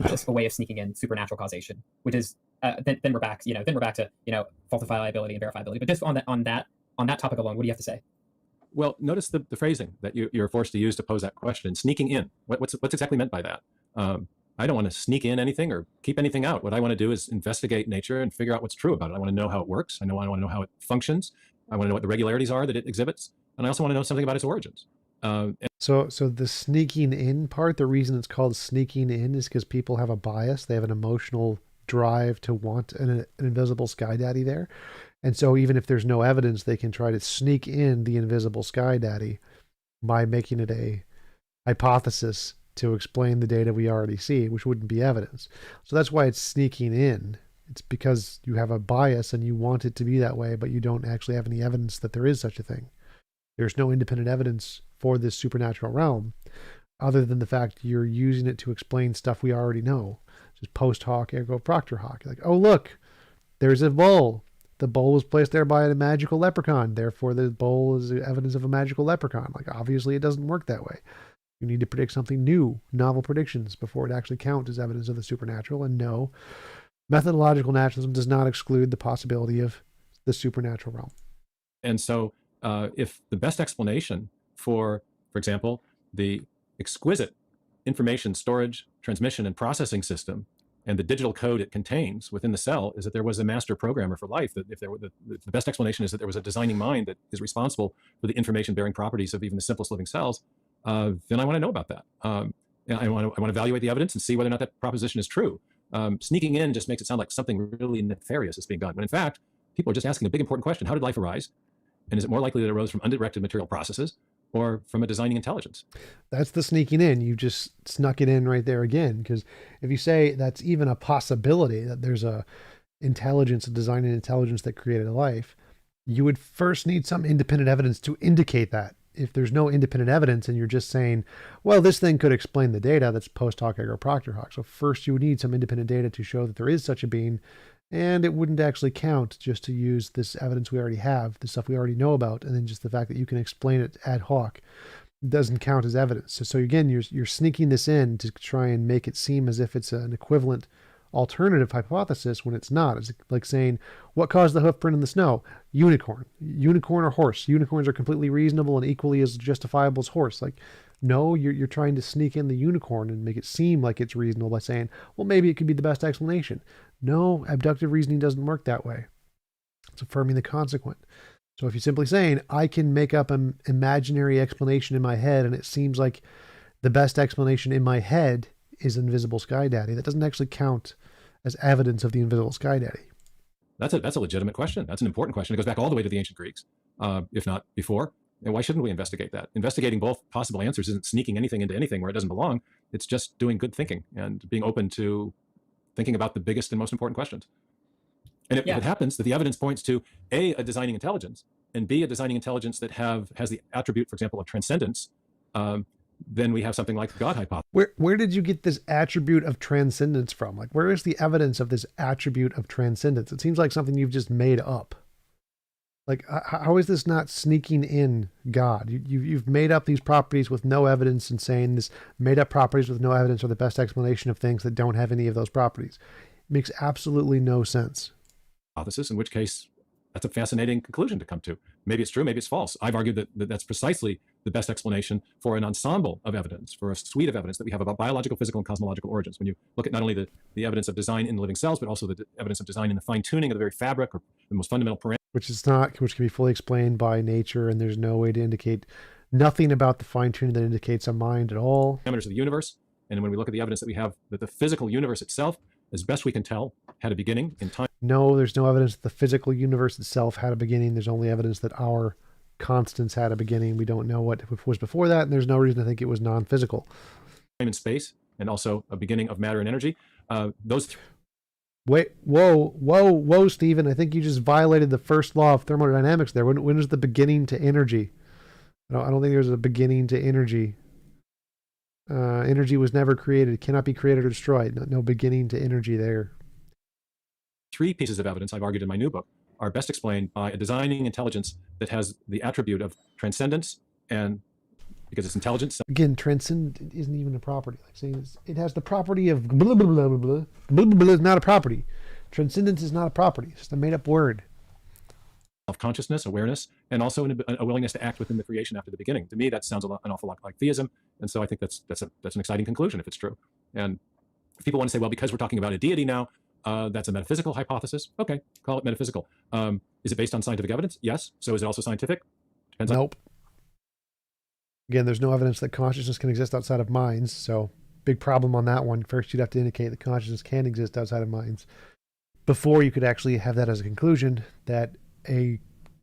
Just a way of sneaking in supernatural causation, which is then we're back to falsifiability and verifiability. But just on that topic alone, what do you have to say? Well, notice the phrasing that you're forced to use to pose that question. Sneaking in. What's exactly meant by that? I don't want to sneak in anything or keep anything out. What I want to do is investigate nature and figure out what's true about it. I want to know how it works. I want to know how it functions. I want to know what the regularities are that it exhibits. And I also want to know something about its origins. So the sneaking in part, the reason it's called sneaking in is because people have a bias. They have an emotional drive to want an invisible sky daddy there. And so even if there's no evidence, they can try to sneak in the invisible sky daddy by making it a hypothesis to explain the data we already see, which wouldn't be evidence. So that's why it's sneaking in. It's because you have a bias and you want it to be that way, but you don't actually have any evidence that there is such a thing. There's no independent evidence for this supernatural realm other than the fact you're using it to explain stuff we already know. Just post hoc, ergo propter hoc. Like, oh, look, there's a bowl. The bowl was placed there by a magical leprechaun. Therefore, the bowl is evidence of a magical leprechaun. Like, obviously, it doesn't work that way. You need to predict something new, novel predictions, before it actually counts as evidence of the supernatural. And no, methodological naturalism does not exclude the possibility of the supernatural realm. And so if the best explanation for example, the exquisite information storage, transmission, and processing system and the digital code it contains within the cell is that there was a master programmer for life, that if there were the best explanation is that there was a designing mind that is responsible for the information-bearing properties of even the simplest living cells, then I want to know about that. I want to evaluate the evidence and see whether or not that proposition is true. Sneaking in just makes it sound like something really nefarious is being done. When in fact, people are just asking a big important question: how did life arise? And is it more likely that it arose from undirected material processes or from a designing intelligence? That's the sneaking in. You just snuck it in right there again. Because if you say that's even a possibility, that there's a intelligence, a designing intelligence that created a life, you would first need some independent evidence to indicate that. If there's no independent evidence and you're just saying, well, this thing could explain the data, that's post hoc ergo propter hoc. So first you would need some independent data to show that there is such a being, and it wouldn't actually count just to use this evidence we already have, the stuff we already know about, and then just the fact that you can explain it ad hoc doesn't count as evidence. So again, you're sneaking this in to try and make it seem as if it's an equivalent alternative hypothesis when it's not. It's like saying, what caused the hoof print in the snow? Unicorn. Unicorn or horse. Unicorns are completely reasonable and equally as justifiable as horse. Like, no, you're trying to sneak in the unicorn and make it seem like it's reasonable by saying, well, maybe it could be the best explanation. No, abductive reasoning doesn't work that way. It's affirming the consequent. So if you're simply saying, I can make up an imaginary explanation in my head and it seems like the best explanation in my head is invisible sky daddy, that doesn't actually count as evidence of the invisible sky daddy. That's a legitimate question. That's an important question. It goes back all the way to the ancient Greeks, if not before. And why shouldn't we investigate that? Investigating both possible answers isn't sneaking anything into anything where it doesn't belong. It's just doing good thinking and being open to thinking about the biggest and most important questions. And if it happens that the evidence points to A, a designing intelligence, and B, a designing intelligence that has the attribute, for example, of transcendence, then we have something like the God hypothesis. Where did you get this attribute of transcendence from? Like, where is the evidence of this attribute of transcendence? It seems like something you've just made up. Like, how is this not sneaking in God? You've made up these properties with no evidence and saying this made up properties with no evidence are the best explanation of things that don't have any of those properties. It makes absolutely no sense. Hypothesis, in which case that's a fascinating conclusion to come to. Maybe it's true, maybe it's false. I've argued that that's precisely the best explanation for an ensemble of evidence, for a suite of evidence that we have about biological, physical, and cosmological origins. When you look at not only the evidence of design in living cells, but also the evidence of design in the fine-tuning of the very fabric or the most fundamental parameters. Which can be fully explained by nature, and there's no way to indicate nothing about the fine-tuning that indicates a mind at all. Parameters of the universe. And when we look at the evidence that we have, that the physical universe itself as best we can tell, had a beginning in time. No, there's no evidence that the physical universe itself had a beginning. There's only evidence that our constants had a beginning. We don't know what was before that, and there's no reason to think it was non-physical. Time and space, and also a beginning of matter and energy. Wait, whoa, Stephen. I think you just violated the first law of thermodynamics there. When is the beginning to energy? I don't think there's a beginning to energy. Energy was never created. It cannot be created or destroyed. No beginning to energy there. 3 pieces of evidence I've argued in my new book are best explained by a designing intelligence that has the attribute of transcendence, and because it's intelligence. Again, transcendent isn't even a property. Like saying it has the property of blah, blah, blah, blah, blah. Blah, blah, blah is not a property. Transcendence is not a property. It's just a made-up word. Self-consciousness, awareness, and also a willingness to act within the creation after the beginning. To me, that sounds an awful lot like theism, and so I think that's an exciting conclusion if it's true. And if people want to say, well, because we're talking about a deity now, that's a metaphysical hypothesis. Okay, call it metaphysical. Is it based on scientific evidence? Yes. So is it also scientific? Depends. Nope. Again, there's no evidence that consciousness can exist outside of minds, so big problem on that one. First, you'd have to indicate that consciousness can exist outside of minds before you could actually have that as a conclusion that a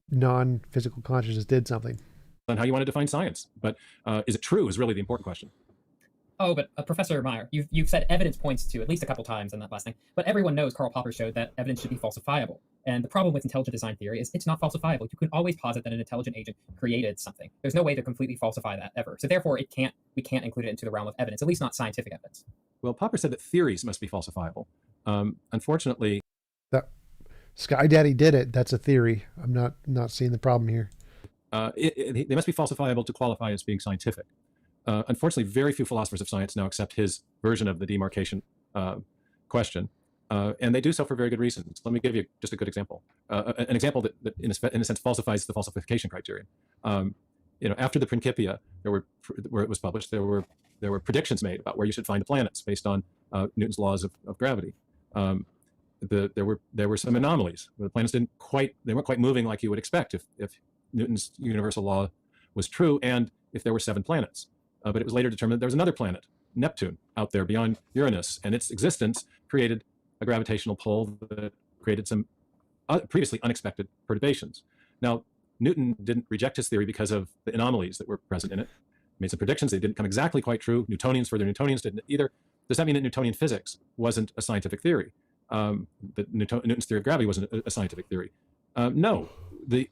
non-physical consciousness did something. On how you want to define science, but is it true is really the important question. Oh, but Professor Meyer, you've said evidence points to at least a couple times in that last thing, but everyone knows Karl Popper showed that evidence should be falsifiable. And the problem with intelligent design theory is it's not falsifiable. You can always posit that an intelligent agent created something. There's no way to completely falsify that ever. So therefore, we can't include it into the realm of evidence, at least not scientific evidence. Well, Popper said that theories must be falsifiable. Unfortunately, Sky Daddy did it. That's a theory. I'm not seeing the problem here. they must be falsifiable to qualify as being scientific. Unfortunately, very few philosophers of science now accept his version of the demarcation question, and they do so for very good reasons. Let me give you just a good example, an example that in a sense falsifies the falsification criterion. After the Principia, where it was published, there were predictions made about where you should find the planets based on Newton's laws of gravity. There were some anomalies. The planets weren't quite moving like you would expect if Newton's universal law was true, and if there were 7 planets. But it was later determined that there was another planet, Neptune, out there beyond Uranus, and its existence created a gravitational pull that created some previously unexpected perturbations. Now, Newton didn't reject his theory because of the anomalies that were present in it. He made some predictions. They didn't come exactly quite true. Further Newtonians didn't either. Does that mean that Newtonian physics wasn't a scientific theory? That Newton's theory of gravity wasn't a scientific theory? No. The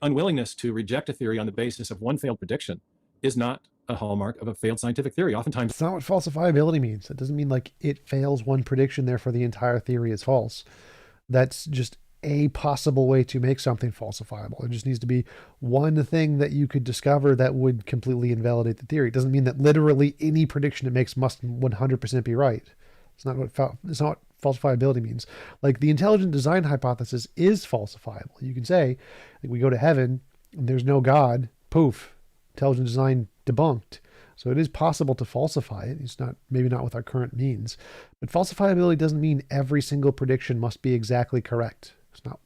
unwillingness to reject a theory on the basis of one failed prediction is not a hallmark of a failed scientific theory. Oftentimes, it's not what falsifiability means. It doesn't mean like it fails one prediction, therefore the entire theory is false. That's just a possible way to make something falsifiable. It just needs to be one thing that you could discover that would completely invalidate the theory. It doesn't mean that literally any prediction it makes must 100% be right. It's not what falsifiability means. Like the intelligent design hypothesis is falsifiable. You can say, like, we go to heaven and there's no God, poof, intelligent design debunked. So it is possible to falsify it. It's maybe not with our current means, but falsifiability doesn't mean every single prediction must be exactly correct. It's not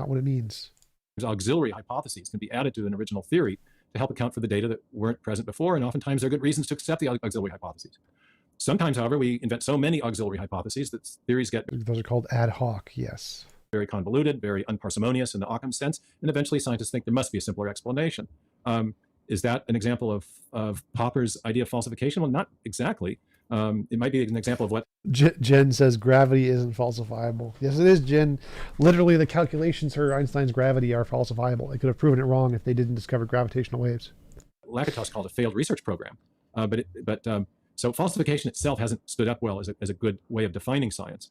what it means. Auxiliary hypotheses can be added to an original theory to help account for the data that weren't present before, and oftentimes there are good reasons to accept the auxiliary hypotheses. Sometimes, however, we invent so many auxiliary hypotheses that theories get... Those are called ad hoc, yes. Very convoluted, very unparsimonious in the Occam sense, and eventually scientists think there must be a simpler explanation. Is that an example of Popper's idea of falsification? Well, not exactly. It might be an example of what... Jen says gravity isn't falsifiable. Yes, it is, Jen. Literally, the calculations for Einstein's gravity are falsifiable. They could have proven it wrong if they didn't discover gravitational waves. Lakatos called a failed research program. So falsification itself hasn't stood up well as a good way of defining science.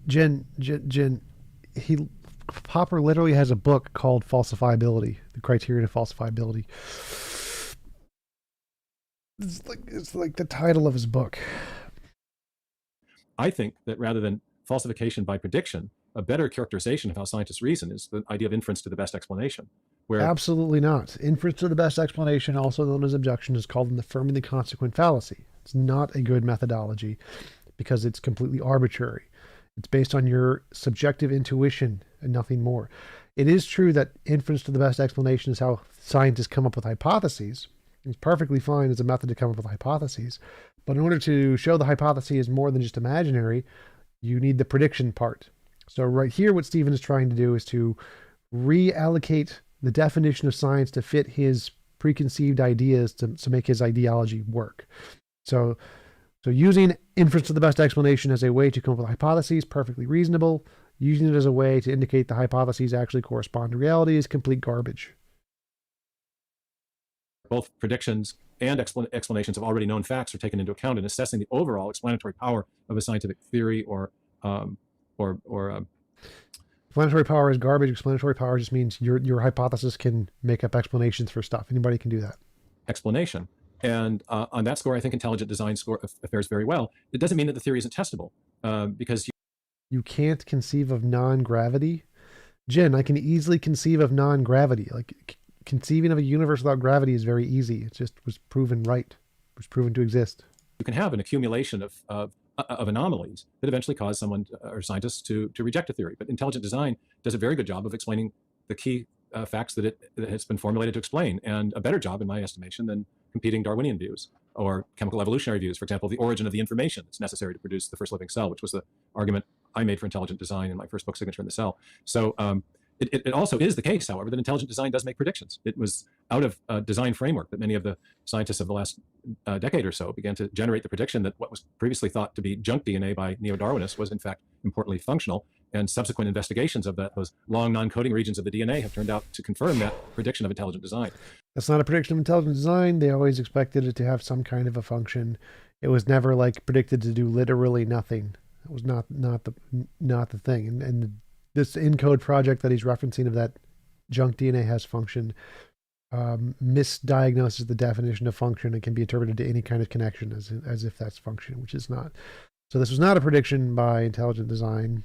Jen, Popper literally has a book called Falsifiability, the criterion of falsifiability. It's like the title of his book. I think that rather than falsification by prediction, a better characterization of how scientists reason is the idea of inference to the best explanation. Where absolutely not. Inference to the best explanation, also known as abduction, is called an affirming the consequent fallacy. It's not a good methodology because it's completely arbitrary. It's based on your subjective intuition and nothing more. It is true that inference to the best explanation is how scientists come up with hypotheses. It's perfectly fine as a method to come up with hypotheses. But in order to show the hypothesis is more than just imaginary, you need the prediction part. So right here, what Stephen is trying to do is to reallocate the definition of science to fit his preconceived ideas to make his ideology work. So using inference to the best explanation as a way to come up with hypotheses, perfectly reasonable. Using it as a way to indicate the hypotheses actually correspond to reality is complete garbage. Both predictions and explanations of already known facts are taken into account in assessing the overall explanatory power of a scientific theory or explanatory power is garbage. Explanatory power just means your hypothesis can make up explanations for stuff. Anybody can do that. explanation. And on that score, I think intelligent design fares very well. It doesn't mean that the theory isn't testable, because you can't conceive of non-gravity. Jen, I can easily conceive of non-gravity. Like conceiving of a universe without gravity is very easy. It just was proven right. It was proven to exist. you can have an accumulation of anomalies that eventually cause someone or scientists to reject a theory. But intelligent design does a very good job of explaining the key facts that it has been formulated to explain, and a better job, in my estimation, than competing Darwinian views or chemical evolutionary views. For example, the origin of the information that's necessary to produce the first living cell, which was the argument I made for intelligent design in my first book, Signature in the Cell. So it also is the case, however, that intelligent design does make predictions. It was out of a design framework that many of the scientists of the last decade or so began to generate the prediction that what was previously thought to be junk DNA by neo-Darwinists was in fact importantly functional. And subsequent investigations of those long non-coding regions of the DNA have turned out to confirm that prediction of intelligent design. That's not a prediction of intelligent design. They always expected it to have some kind of a function. It was never like predicted to do literally nothing. It was not the thing. And this ENCODE project that he's referencing of that junk DNA has function misdiagnoses the definition of function and can be interpreted to any kind of connection as if that's function, which is not. So this was not a prediction by intelligent design,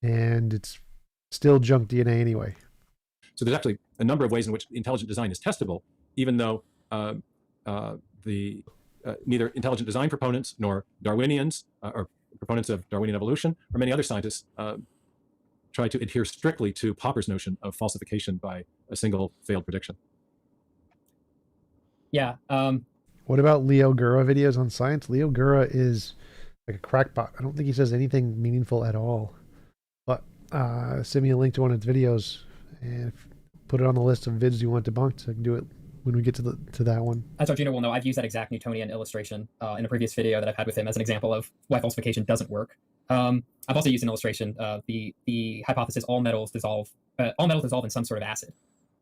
and it's still junk DNA anyway. So there's actually a number of ways in which intelligent design is testable, even though neither intelligent design proponents nor Darwinians or proponents of Darwinian evolution or many other scientists try to adhere strictly to Popper's notion of falsification by a single failed prediction. Yeah. What about Leo Gura videos on science? Leo Gura is like a crackpot. I don't think he says anything meaningful at all. But send me a link to one of his videos and put it on the list of vids you want debunked. So I can do it when we get to that one. As Arjuna will know, I've used that exact Newtonian illustration in a previous video that I've had with him as an example of why falsification doesn't work. I've also used an illustration of the hypothesis all metals dissolve in some sort of acid.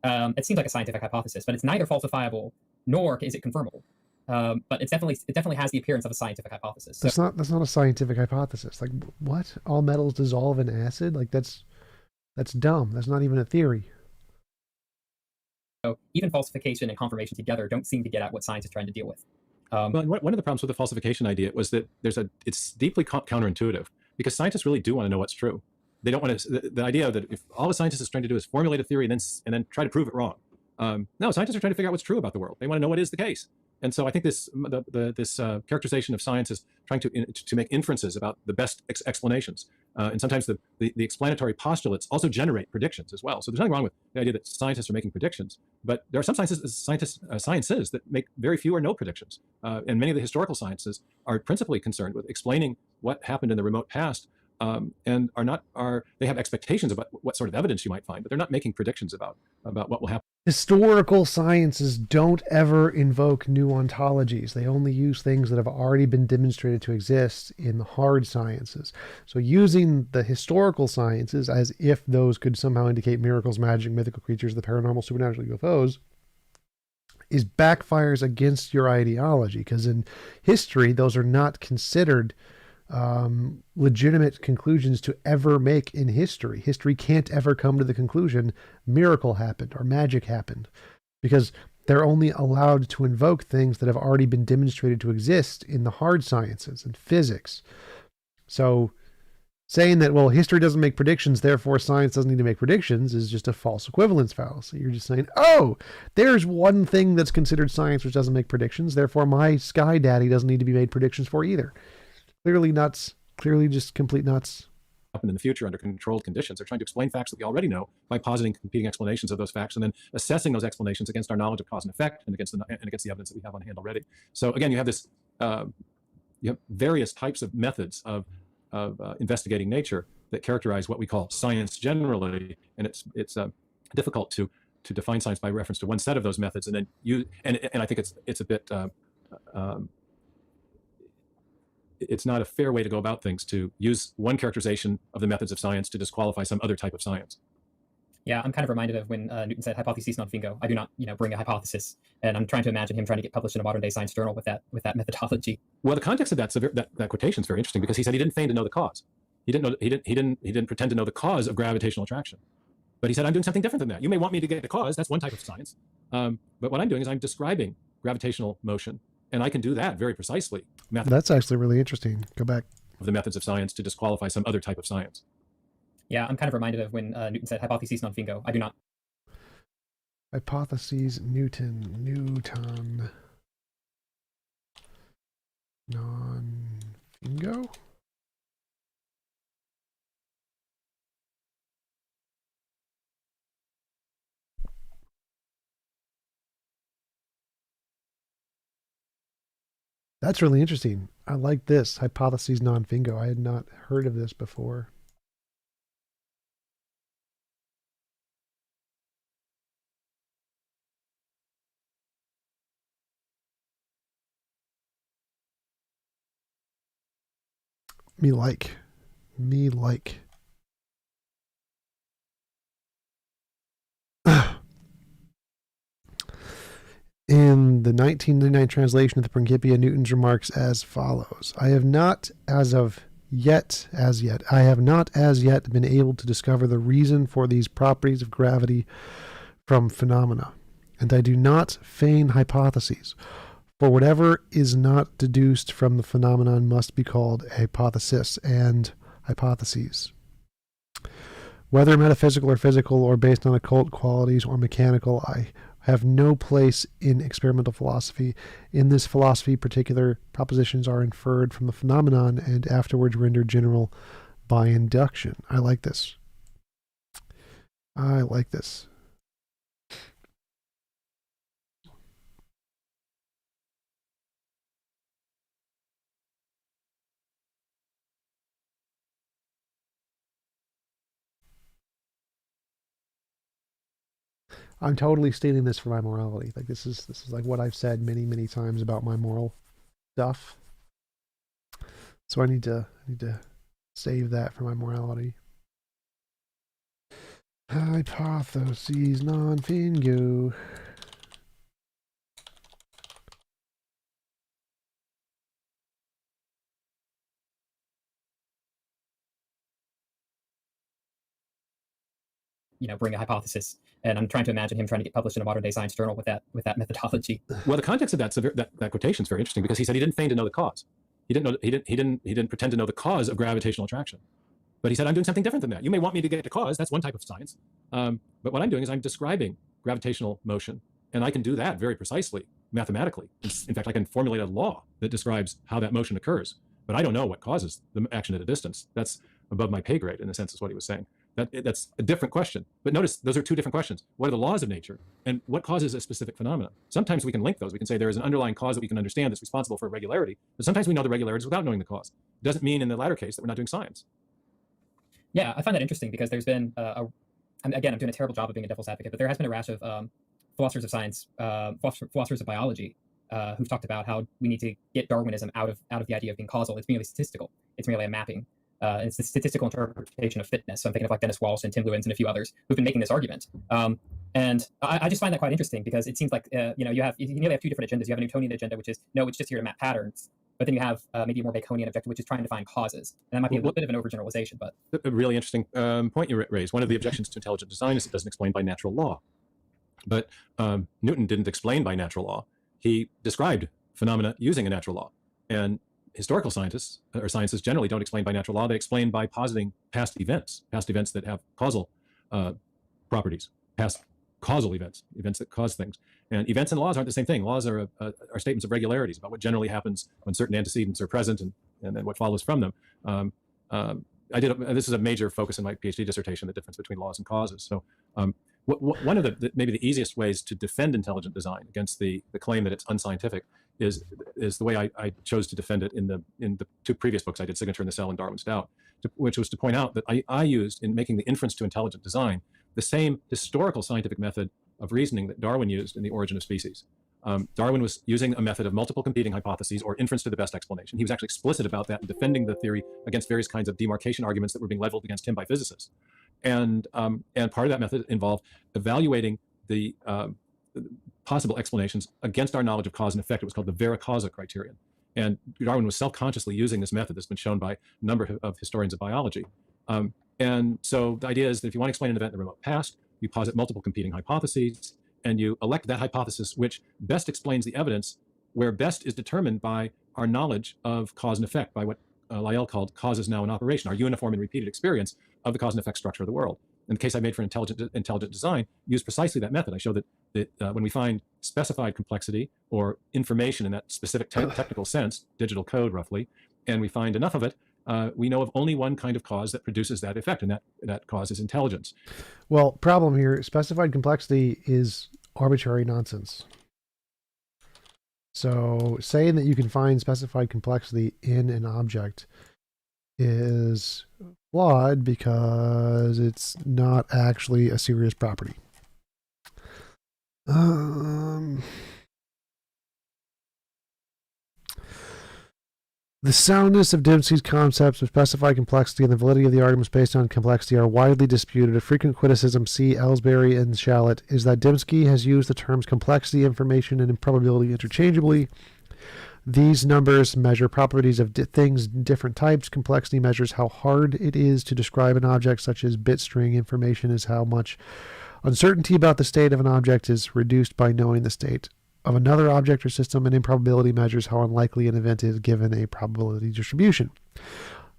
It seems like a scientific hypothesis, but it's neither falsifiable nor is it confirmable. But it definitely has the appearance of a scientific hypothesis. So, that's not a scientific hypothesis. Like, what? All metals dissolve in acid? Like, that's dumb. That's not even a theory. So even falsification and confirmation together don't seem to get at what science is trying to deal with. Well, one of the problems with the falsification idea was that it's deeply counterintuitive, because scientists really do want to know what's true. They don't want to. The idea that if all a scientist is trying to do is formulate a theory and then try to prove it wrong. No, scientists are trying to figure out what's true about the world. They want to know what is the case. And so I think this characterization of science is trying to make inferences about the best explanations. And sometimes the explanatory postulates also generate predictions as well. So there's nothing wrong with the idea that scientists are making predictions, but there are some sciences that make very few or no predictions. And many of the historical sciences are principally concerned with explaining what happened in the remote past, and they have expectations about what sort of evidence you might find, but they're not making predictions about what will happen. Historical sciences don't ever invoke new ontologies. They only use things that have already been demonstrated to exist in the hard sciences. So using the historical sciences as if those could somehow indicate miracles, magic, mythical creatures, the paranormal, supernatural, UFOs, backfires against your ideology, because in history, those are not considered legitimate conclusions to ever make in history. History can't ever come to the conclusion miracle happened or magic happened, because they're only allowed to invoke things that have already been demonstrated to exist in the hard sciences and physics. So saying that, well, history doesn't make predictions, therefore science doesn't need to make predictions, is just a false equivalence fallacy. You're just saying, oh, there's one thing that's considered science which doesn't make predictions, therefore my sky daddy doesn't need to be made predictions for either. Clearly nuts. Clearly just complete nuts. Happen in the future under controlled conditions. They're trying to explain facts that we already know by positing competing explanations of those facts and then assessing those explanations against our knowledge of cause and effect and against the evidence that we have on hand already. So again, you have this, you have various types of methods of investigating nature that characterize what we call science generally, and it's difficult to define science by reference to one set of those methods, and then and I think it's a bit it's not a fair way to go about things to use one characterization of the methods of science to disqualify some other type of science. Yeah, I'm kind of reminded of when Newton said hypothesis non fingo. I do not, bring a hypothesis, and I'm trying to imagine him trying to get published in a modern day science journal with that methodology. Well, the context of that quotation is very interesting because he said he didn't feign to know the cause. He didn't pretend to know the cause of gravitational attraction, but he said, I'm doing something different than that. You may want me to get the cause. That's one type of science, but what I'm doing is I'm describing gravitational motion, and I can do that very precisely. That's actually really interesting. Go back. Of the methods of science to disqualify some other type of science. Yeah, I'm kind of reminded of when Newton said hypothesis non fingo. I do not. Hypotheses Newton non-fingo? That's really interesting. I like this, hypotheses non-fingo. I had not heard of this before. Me like. In the 1999 translation of the Principia, Newton's remarks as follows. I have not as yet been able to discover the reason for these properties of gravity from phenomena, and I do not feign hypotheses. For whatever is not deduced from the phenomenon must be called a hypothesis and hypotheses. Whether metaphysical or physical or based on occult qualities or mechanical, I have no place in experimental philosophy. In this philosophy, particular propositions are inferred from the phenomenon and afterwards rendered general by induction. I like this. I'm totally stating this for my morality. Like this is like what I've said many times about my moral stuff. So I need to save that for my morality. Hypotheses non-fingo. Bring a hypothesis, and I'm trying to imagine him trying to get published in a modern day science journal with that methodology. Well, the context of that quotation is very interesting because he said he didn't feign to know the cause. He didn't pretend to know the cause of gravitational attraction, but he said, I'm doing something different than that. You may want me to get the cause. That's one type of science, but what I'm doing is I'm describing gravitational motion, and I can do that very precisely mathematically. In fact, I can formulate a law that describes how that motion occurs, but I don't know what causes the action at a distance. That's above my pay grade, in a sense, is what he was saying. That's a different question. But notice, those are two different questions. What are the laws of nature, and what causes a specific phenomenon? Sometimes we can link those. We can say there is an underlying cause that we can understand that's responsible for regularity, but sometimes we know the regularities without knowing the cause. It doesn't mean in the latter case that we're not doing science. Yeah, I find that interesting because there's been, I'm doing a terrible job of being a devil's advocate, but there has been a rash of philosophers of science, philosophers of biology, who've talked about how we need to get Darwinism out of the idea of being causal. It's merely statistical. It's merely a mapping. It's the statistical interpretation of fitness. So I'm thinking of like Dennis Walsh and Tim Lewins and a few others who've been making this argument. And I just find that quite interesting because it seems like you nearly have two different agendas. You have a Newtonian agenda, which is no, it's just here to map patterns. But then you have maybe a more Baconian objective, which is trying to find causes. And that might be a little bit of an overgeneralization, but a really interesting point you raised. One of the objections to intelligent design is it doesn't explain by natural law. But Newton didn't explain by natural law. He described phenomena using a natural law. And historical scientists or sciences generally don't explain by natural law. They explain by positing past events that have causal properties, past causal events that cause things. And events and laws aren't the same thing. Laws are statements of regularities about what generally happens when certain antecedents are present and then what follows from them. This is a major focus in my PhD dissertation, the difference between laws and causes. So one of maybe the easiest ways to defend intelligent design against the claim that it's unscientific is the way I chose to defend it in the two previous books I did, Signature in the Cell and Darwin's Doubt, which was to point out that I used in making the inference to intelligent design the same historical scientific method of reasoning that Darwin used in The Origin of Species. Darwin was using a method of multiple competing hypotheses or inference to the best explanation. He was actually explicit about that and defending the theory against various kinds of demarcation arguments that were being leveled against him by physicists. And part of that method involved evaluating the possible explanations against our knowledge of cause and effect. It was called the vera causa criterion. And Darwin was self-consciously using this method that's been shown by a number of historians of biology. And so the idea is that if you want to explain an event in the remote past, you posit multiple competing hypotheses, and you elect that hypothesis which best explains the evidence, where best is determined by our knowledge of cause and effect, by what Lyell called causes now in operation, our uniform and repeated experience of the cause and effect structure of the world. In the case I made for intelligent design, used precisely that method. I showed that when we find specified complexity or information in that specific technical sense, digital code roughly, and we find enough of it, we know of only one kind of cause that produces that effect, and that cause is intelligence. Well, problem here, specified complexity is arbitrary nonsense. So saying that you can find specified complexity in an object is flawed because it's not actually a serious property. The soundness of Dembski's concepts of specified complexity and the validity of the arguments based on complexity are widely disputed. A frequent criticism, see Ellsbury and Shallett, is that Dembski has used the terms complexity, information, and improbability interchangeably. These numbers measure properties of things in different types. Complexity measures how hard it is to describe an object, such as bit string. Information is how much uncertainty about the state of an object is reduced by knowing the state of another object or system, and improbability measures how unlikely an event is given a probability distribution.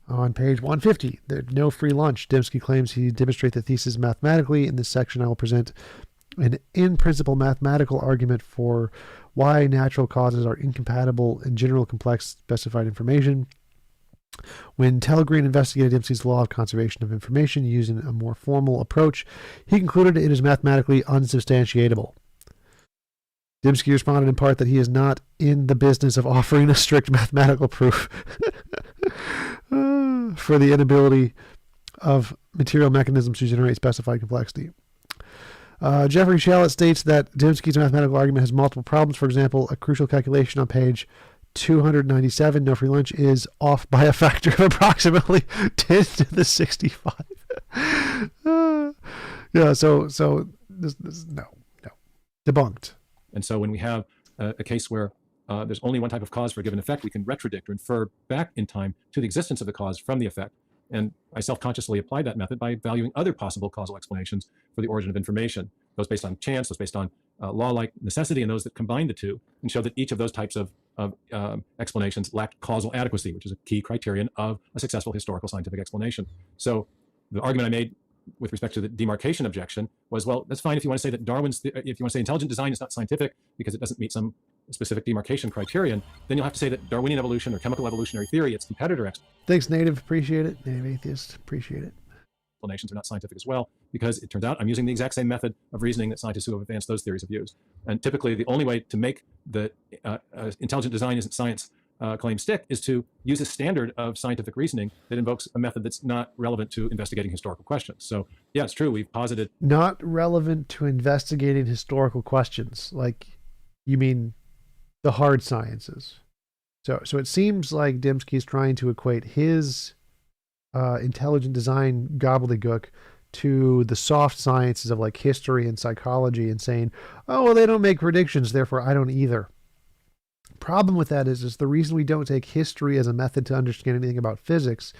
On page 150, there's no free lunch. Dembski claims he demonstrates the thesis mathematically. In this section, I will present an in-principle mathematical argument for why natural causes are incompatible in general complex specified information. When Telegreen investigated Dembski's law of conservation of information using a more formal approach, he concluded it is mathematically unsubstantiatable. Dembski responded in part that he is not in the business of offering a strict mathematical proof for the inability of material mechanisms to generate specified complexity. Jeffrey Shallett states that Dembski's mathematical argument has multiple problems. For example, a crucial calculation on page 297, no free lunch, is off by a factor of approximately 10 to the 65. Yeah, so this no. Debunked. And so when we have a case where there's only one type of cause for a given effect, we can retrodict or infer back in time to the existence of the cause from the effect. And I self-consciously applied that method by valuing other possible causal explanations for the origin of information, those based on chance, those based on law-like necessity, and those that combine the two, and show that each of those types of explanations lacked causal adequacy, which is a key criterion of a successful historical scientific explanation. So the argument I made with respect to the demarcation objection was, well, that's fine if you want to say that if you want to say intelligent design is not scientific because it doesn't meet some specific demarcation criterion, then you'll have to say that Darwinian evolution or chemical evolutionary theory, its competitor Thanks, Native. Appreciate it. Native Atheist. Appreciate it. explanations are not scientific as well, because it turns out I'm using the exact same method of reasoning that scientists who have advanced those theories have used. And typically the only way to make the intelligent design isn't science claim stick is to use a standard of scientific reasoning that invokes a method that's not relevant to investigating historical questions. So yeah, it's true. We've posited not relevant to investigating historical questions. Like, you mean the hard sciences. So it seems like Dembski's trying to equate his intelligent design gobbledygook to the soft sciences of like history and psychology, and saying, oh, well, they don't make predictions, therefore I don't either. Problem with that is the reason we don't take history as a method to understand anything about physics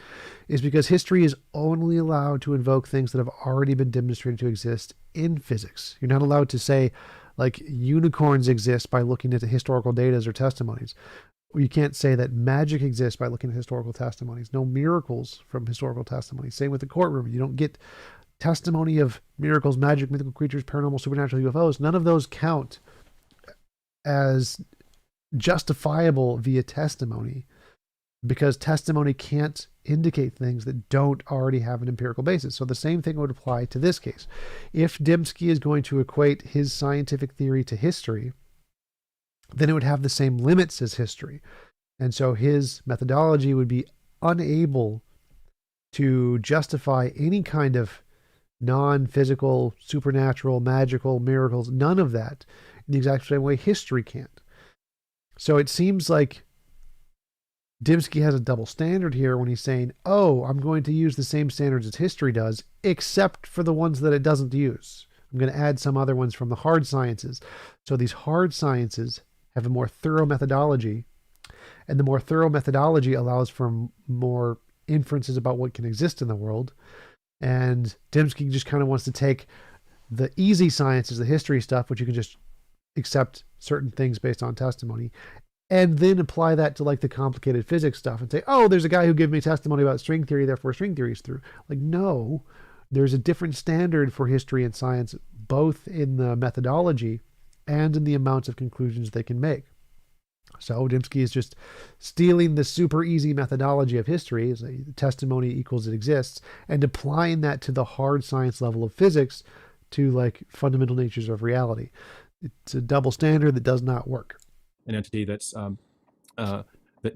is because history is only allowed to invoke things that have already been demonstrated to exist in physics. You're not allowed to say like unicorns exist by looking at the historical data or testimonies. You can't say that magic exists by looking at historical testimonies. No miracles from historical testimonies. Same with the courtroom. You don't get testimony of miracles, magic, mythical creatures, paranormal, supernatural, UFOs. None of those count as justifiable via testimony, because testimony can't indicate things that don't already have an empirical basis. So the same thing would apply to this case. If Dembski is going to equate his scientific theory to history, then it would have the same limits as history. And so his methodology would be unable to justify any kind of non-physical, supernatural, magical, miracles, none of that, in the exact same way history can't. So it seems like Dembski has a double standard here when he's saying, oh, I'm going to use the same standards as history does, except for the ones that it doesn't use. I'm going to add some other ones from the hard sciences. So these hard sciences have a more thorough methodology, and the more thorough methodology allows for more inferences about what can exist in the world. And Dembski just kind of wants to take the easy sciences, the history stuff, which you can just accept certain things based on testimony, and then apply that to like the complicated physics stuff and say, oh, there's a guy who gave me testimony about string theory, therefore string theory is true. Like, no, there's a different standard for history and science, both in the methodology and in the amounts of conclusions they can make. So Dembski is just stealing the super easy methodology of history, as a testimony equals it exists, and applying that to the hard science level of physics, to like fundamental natures of reality. It's a double standard that does not work. An entity that's that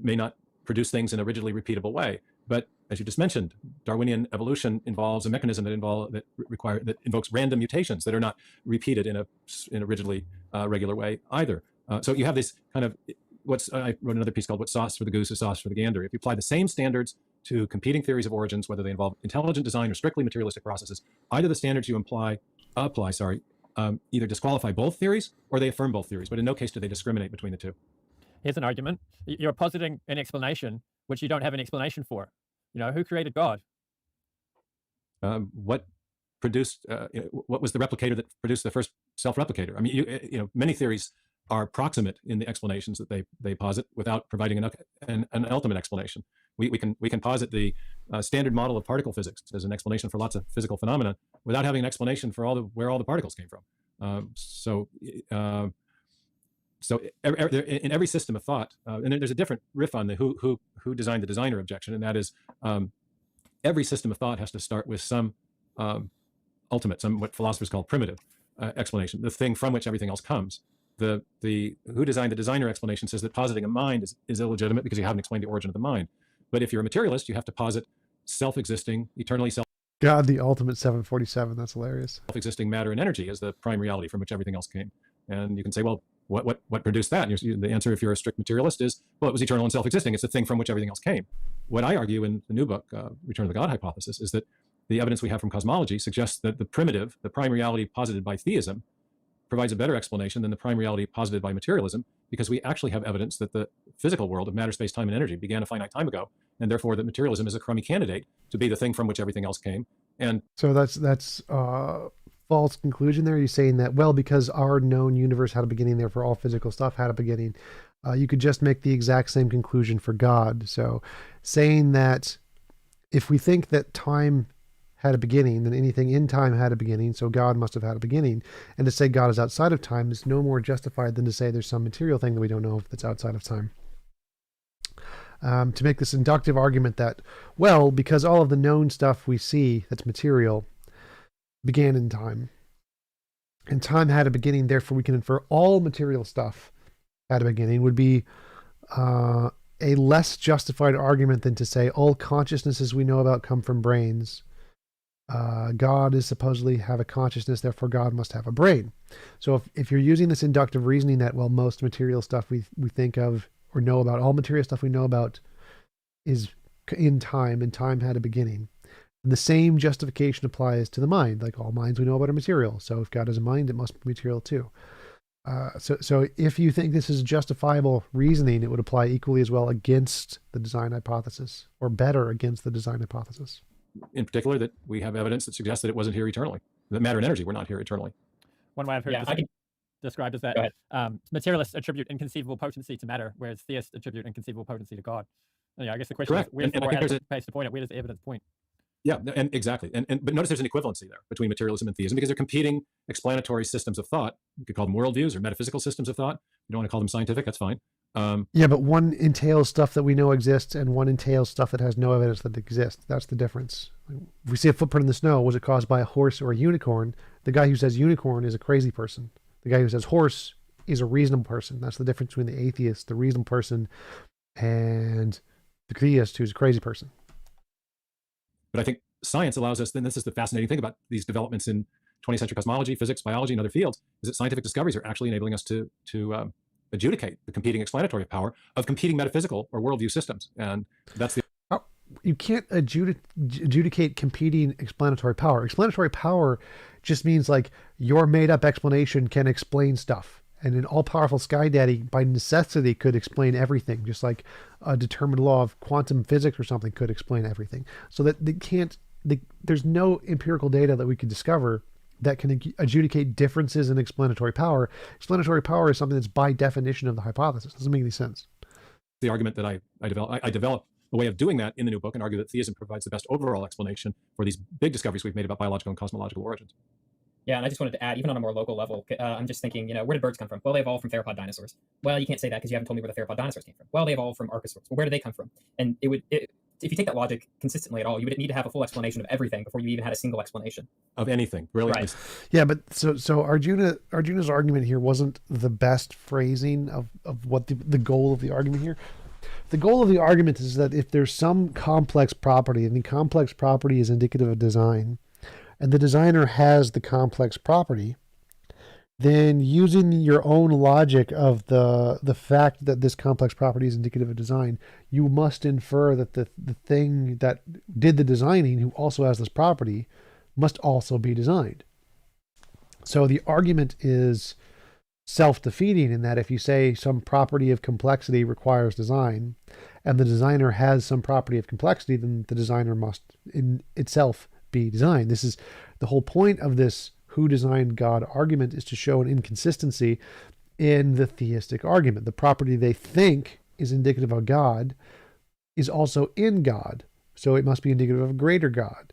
may not produce things in a rigidly repeatable way. But as you just mentioned, Darwinian evolution involves a mechanism that invokes random mutations that are not repeated in a rigidly regular way either. So you have this kind of I wrote another piece called "What's Sauce for the Goose is Sauce for the Gander." If you apply the same standards to competing theories of origins, whether they involve intelligent design or strictly materialistic processes, either the standards you apply either disqualify both theories or they affirm both theories, but in no case do they discriminate between the two. Here's an argument. You're positing an explanation which you don't have an explanation for. Who created God? What was the replicator that produced the first self-replicator? I mean, many theories are proximate in the explanations that they posit without providing an ultimate explanation. We can posit the standard model of particle physics as an explanation for lots of physical phenomena without having an explanation for where all the particles came from. So in every system of thought, and there's a different riff on the who designed the designer objection, and that is every system of thought has to start with some ultimate, what philosophers call primitive explanation, the thing from which everything else comes. The who designed the designer explanation says that positing a mind is illegitimate because you haven't explained the origin of the mind. But if you're a materialist, you have to posit self-existing, eternally God, the ultimate 747. That's hilarious. Self-existing matter and energy as the prime reality from which everything else came. And you can say, well, what produced that? And the answer, if you're a strict materialist, is, well, it was eternal and self-existing. It's the thing from which everything else came. What I argue in the new book, Return of the God Hypothesis, is that the evidence we have from cosmology suggests that the prime reality posited by theism, provides a better explanation than the prime reality posited by materialism, because we actually have evidence that the physical world of matter, space, time, and energy began a finite time ago, and therefore that materialism is a crummy candidate to be the thing from which everything else came. And so that's false conclusion there. You're saying that, well, because our known universe had a beginning, therefore all physical stuff had a beginning. You could just make the exact same conclusion for God. So saying that if we think that time had a beginning, then anything in time had a beginning, so God must have had a beginning. And to say God is outside of time is no more justified than to say there's some material thing that we don't know if that's outside of time. To make this inductive argument that, well, because all of the known stuff we see that's material began in time, and time had a beginning, therefore we can infer all material stuff had a beginning, would be a less justified argument than to say all consciousnesses we know about come from brains. God is supposedly have a consciousness, therefore God must have a brain. So if you're using this inductive reasoning that, well, most material stuff we think of or know about, all material stuff we know about is in time, and time had a beginning. And the same justification applies to the mind, like all minds we know about are material. So if God has a mind, it must be material too. So if you think this is justifiable reasoning, it would apply equally as well against the design hypothesis, or better against the design hypothesis. In particular, that we have evidence that suggests that it wasn't here eternally, that matter and energy were not here eternally. One way I've heard described is that materialists attribute inconceivable potency to matter, whereas theists attribute inconceivable potency to God. And I guess the question is, where does the point? Where does the evidence point? Yeah, and exactly. But notice there's an equivalency there between materialism and theism, because they're competing explanatory systems of thought. You could call them worldviews or metaphysical systems of thought. You don't want to call them scientific, that's fine. Yeah, but one entails stuff that we know exists, and one entails stuff that has no evidence that exists. That's the difference. If we see a footprint in the snow, was it caused by a horse or a unicorn? The guy who says unicorn is a crazy person. The guy who says horse is a reasonable person. That's the difference between the atheist, the reasonable person, and the theist who's a crazy person. But I think science allows us, and this is the fascinating thing about these developments in 20th century cosmology, physics, biology, and other fields, is that scientific discoveries are actually enabling us to adjudicate the competing explanatory power of competing metaphysical or worldview systems. And that's the... You can't adjudicate competing explanatory power. Explanatory power just means like your made up explanation can explain stuff. And an all-powerful Sky Daddy, by necessity, could explain everything, just like a determined law of quantum physics or something could explain everything. So that there's no empirical data that we could discover that can adjudicate differences in explanatory power. Explanatory power is something that's by definition of the hypothesis. It doesn't make any sense. The argument that I develop a way of doing that in the new book and argue that theism provides the best overall explanation for these big discoveries we've made about biological and cosmological origins. Yeah, and I just wanted to add, even on a more local level, I'm just thinking, where did birds come from? Well, they evolved from theropod dinosaurs. Well, you can't say that because you haven't told me where the theropod dinosaurs came from. Well, they evolved from archosaurs. Well, where did they come from? And if you take that logic consistently at all, you would need to have a full explanation of everything before you even had a single explanation of anything, really. Right. Yeah, but so Arjuna's argument here wasn't the best phrasing of what the goal of the argument here. The goal of the argument is that if there's some complex property, and the complex property is indicative of design, and the designer has the complex property, then using your own logic of the fact that this complex property is indicative of design, you must infer that the thing that did the designing, who also has this property, must also be designed. So the argument is self-defeating in that if you say some property of complexity requires design, and the designer has some property of complexity, then the designer must in itself be designed. This is the whole point of this who designed God argument, is to show an inconsistency in the theistic argument. The property they think is indicative of God is also in God, so it must be indicative of a greater God,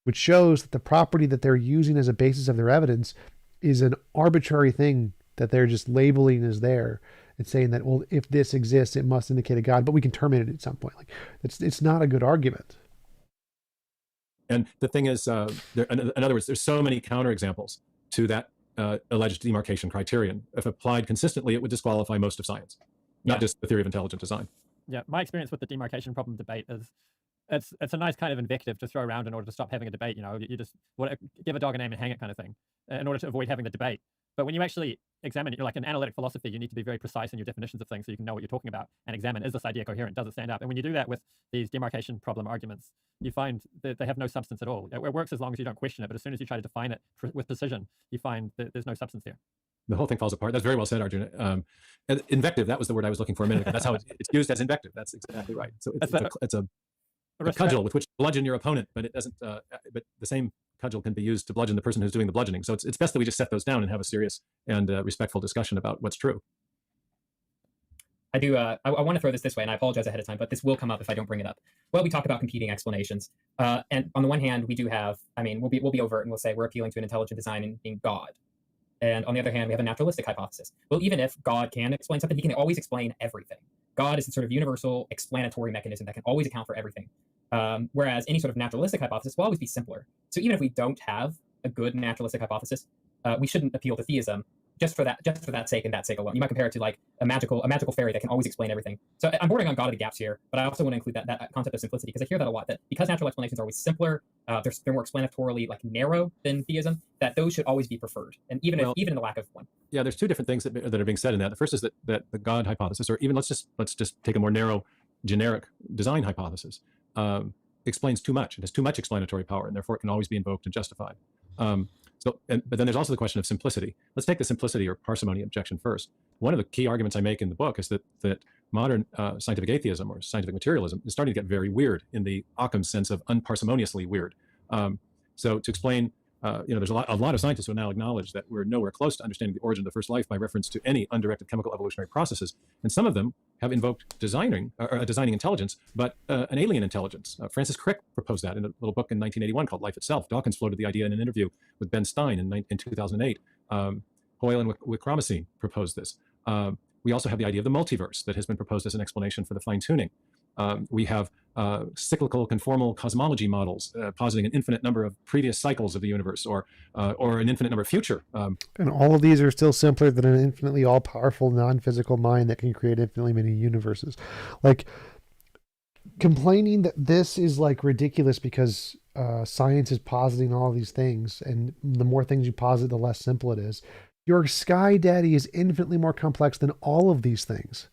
which shows that the property that they're using as a basis of their evidence is an arbitrary thing that they're just labeling as there and saying that, well, if this exists, it must indicate a God, but we can terminate it at some point. Like it's not a good argument. And the thing is, in other words, there's so many counterexamples to that alleged demarcation criterion. If applied consistently, it would disqualify most of science, not just the theory of intelligent design. Yeah, my experience with the demarcation problem debate is it's a nice kind of invective to throw around in order to stop having a debate. You just give a dog a name and hang it kind of thing in order to avoid having the debate. But when you actually examine it, you're like in analytic philosophy, you need to be very precise in your definitions of things so you can know what you're talking about and examine, is this idea coherent? Does it stand up? And when you do that with these demarcation problem arguments, you find that they have no substance at all. It works as long as you don't question it, but as soon as you try to define it with precision, you find that there's no substance there. The whole thing falls apart. That's very well said, Arjuna. And invective, that was the word I was looking for a minute ago. That's how it's used as invective. That's exactly right. So it's a cudgel with which to bludgeon your opponent, but it doesn't. But the same cudgel can be used to bludgeon the person who's doing the bludgeoning. So it's best that we just set those down and have a serious and respectful discussion about what's true. I do. I want to throw this way, and I apologize ahead of time, but this will come up if I don't bring it up. Well, we talk about competing explanations, and on the one hand, we do have. I mean, we'll be overt and we'll say we're appealing to an intelligent design and being God. And on the other hand, we have a naturalistic hypothesis. Well, even if God can explain something, he can always explain everything. God is a sort of universal explanatory mechanism that can always account for everything. Whereas any sort of naturalistic hypothesis will always be simpler. So even if we don't have a good naturalistic hypothesis, we shouldn't appeal to theism just for that sake and that sake alone. You might compare it to like a magical fairy that can always explain everything. So I'm bordering on God of the gaps here, but I also want to include that concept of simplicity, because I hear that a lot, that because natural explanations are always simpler, they're more explanatorily like narrow than theism, that those should always be preferred, and even in the lack of one. Yeah, there's two different things that are being said in that. The first is that the God hypothesis, or even let's just take a more narrow, generic design hypothesis, explains too much. It has too much explanatory power, and therefore it can always be invoked and justified. But then there's also the question of simplicity. Let's take the simplicity or parsimony objection first. One of the key arguments I make in the book is that modern scientific atheism or scientific materialism is starting to get very weird in the Occam's sense of unparsimoniously weird. So to explain, there's a lot of scientists who now acknowledge that we're nowhere close to understanding the origin of the first life by reference to any undirected chemical evolutionary processes. And some of them have invoked designing intelligence, but an alien intelligence. Francis Crick proposed that in a little book in 1981 called Life Itself. Dawkins floated the idea in an interview with Ben Stein in 2008. Hoyle and Wickramasinghe proposed this. We also have the idea of the multiverse that has been proposed as an explanation for the fine-tuning. We have cyclical conformal cosmology models positing an infinite number of previous cycles of the universe, or an infinite number of future. And all of these are still simpler than an infinitely all-powerful, non-physical mind that can create infinitely many universes. Like, complaining that this is like ridiculous because science is positing all these things, and the more things you posit, the less simple it is. Your sky daddy is infinitely more complex than all of these things.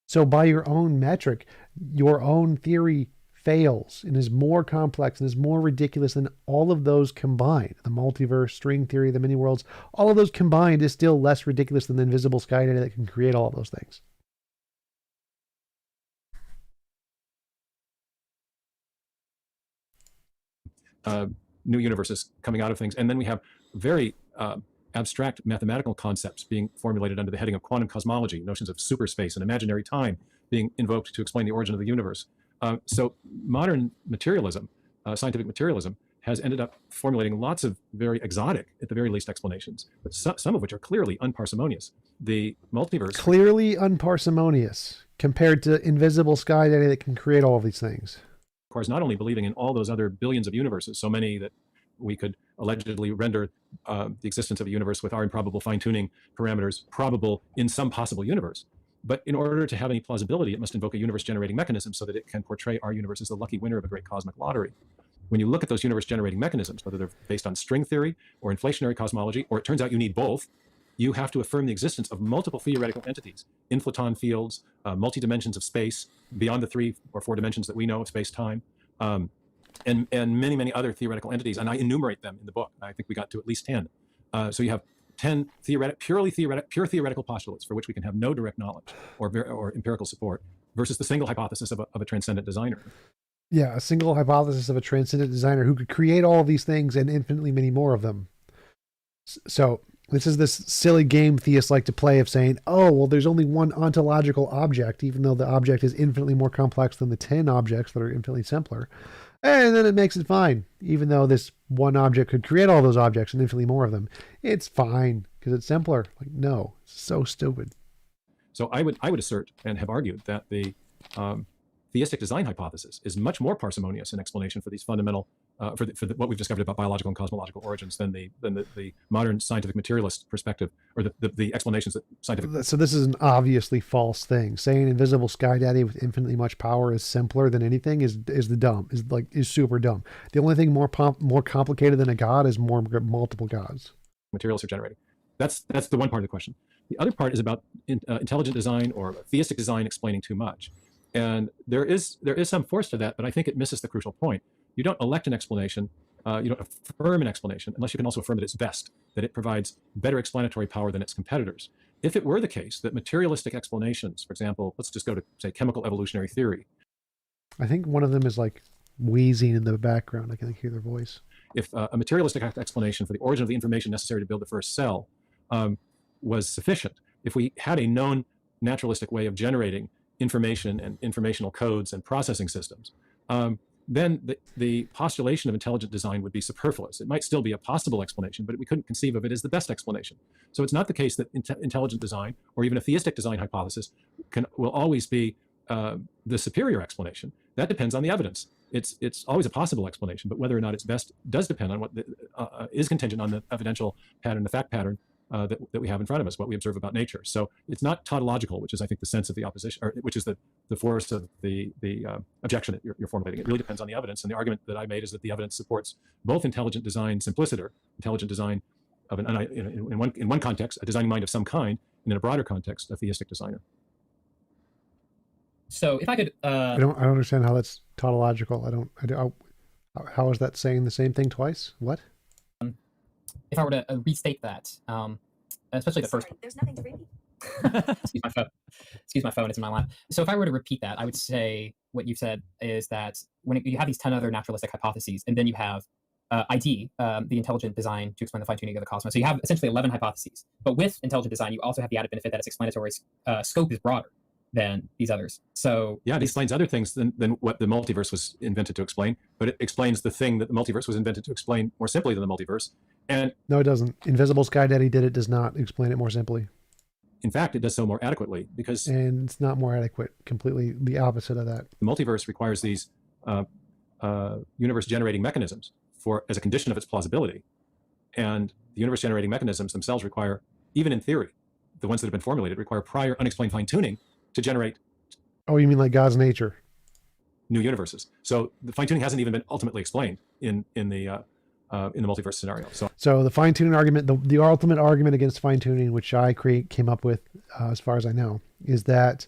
So by your own metric, your own theory fails and is more complex and is more ridiculous than all of those combined. The multiverse, string theory, the many worlds, all of those combined is still less ridiculous than the invisible sky daddy that can create all of those things. New universes coming out of things. And then we have very abstract mathematical concepts being formulated under the heading of quantum cosmology, notions of superspace and imaginary time being invoked to explain the origin of the universe. So modern materialism, scientific materialism, has ended up formulating lots of very exotic, at the very least, explanations, but some of which are clearly unparsimonious. The multiverse... Clearly unparsimonious compared to invisible sky daddy that can create all of these things. Of course, not only believing in all those other billions of universes, so many that we could allegedly render the existence of a universe with our improbable fine-tuning parameters probable in some possible universe. But in order to have any plausibility, it must invoke a universe-generating mechanism so that it can portray our universe as the lucky winner of a great cosmic lottery. When you look at those universe-generating mechanisms, whether they're based on string theory or inflationary cosmology, or it turns out you need both, you have to affirm the existence of multiple theoretical entities, inflaton fields, multi-dimensions of space, beyond the 3 or 4 dimensions that we know of space-time, and many, many other theoretical entities. And I enumerate them in the book. I think we got to at least 10. So you have 10 pure theoretical postulates for which we can have no direct knowledge or empirical support, versus the single hypothesis of a transcendent designer. Yeah, a single hypothesis of a transcendent designer who could create all of these things and infinitely many more of them. So this is this silly game theists like to play of saying, oh, well, there's only one ontological object, even though the object is infinitely more complex than the 10 objects that are infinitely simpler. And then it makes it fine, even though this one object could create all those objects and infinitely more of them. It's fine because it's simpler. Like, no, it's so stupid. So I would assert and have argued that the theistic design hypothesis is much more parsimonious in explanation for these fundamental, for what we've discovered about biological and cosmological origins than the modern scientific materialist perspective, or the explanations that scientific... So this is an obviously false thing. Saying invisible sky daddy with infinitely much power is simpler than anything is super dumb. The only thing more complicated than a god is multiple gods. Materialists are generating. That's the one part of the question. The other part is about intelligent design or theistic design explaining too much. And there is some force to that, but I think it misses the crucial point. You don't elect an explanation, you don't affirm an explanation, unless you can also affirm that it's best, that it provides better explanatory power than its competitors. If it were the case that materialistic explanations, for example, let's just go to, say, chemical evolutionary theory. I think one of them is like wheezing in the background. I can hear their voice. If a materialistic explanation for the origin of the information necessary to build the first cell was sufficient, if we had a known naturalistic way of generating information and informational codes and processing systems, then the postulation of intelligent design would be superfluous. It might still be a possible explanation, but we couldn't conceive of it as the best explanation. So it's not the case that intelligent design or even a theistic design hypothesis will always be the superior explanation. That depends on the evidence. It's always a possible explanation, but whether or not it's best does depend on what is contingent on the evidential pattern, the fact pattern that we have in front of us, what we observe about nature. So it's not tautological, which is, I think, the sense of the opposition, or which is the force of the objection that you're formulating. It really depends on the evidence. And the argument that I made is that the evidence supports both intelligent design simpliciter, intelligent design of in one context, a designing mind of some kind, and in a broader context, a theistic designer. So if I could, I don't understand how that's tautological. How is that saying the same thing twice? What? If I were to restate that, especially the first. There's nothing to repeat. Excuse my phone, it's in my lap. So if I were to repeat that, I would say what you've said is that when you have these 10 other naturalistic hypotheses, and then you have ID, the intelligent design to explain the fine-tuning of the cosmos. So you have essentially 11 hypotheses. But with intelligent design, you also have the added benefit that its explanatory scope is broader than these others. So yeah, it explains other things than what the multiverse was invented to explain, but it explains the thing that the multiverse was invented to explain more simply than the multiverse. And no, it doesn't. Invisible Sky Daddy does not explain it more simply. in fact, it does so more adequately because And it's not more adequate, completely the opposite of that. the multiverse requires these universe generating mechanisms as a condition of its plausibility. And the universe generating mechanisms themselves require, even in theory, the ones that have been formulated require prior unexplained fine tuning to generate Oh, you mean like God's nature? new universes. So the fine tuning hasn't even been ultimately explained in the multiverse scenario. So the fine-tuning argument, the ultimate argument against fine-tuning, which I came up with, as far as I know, is that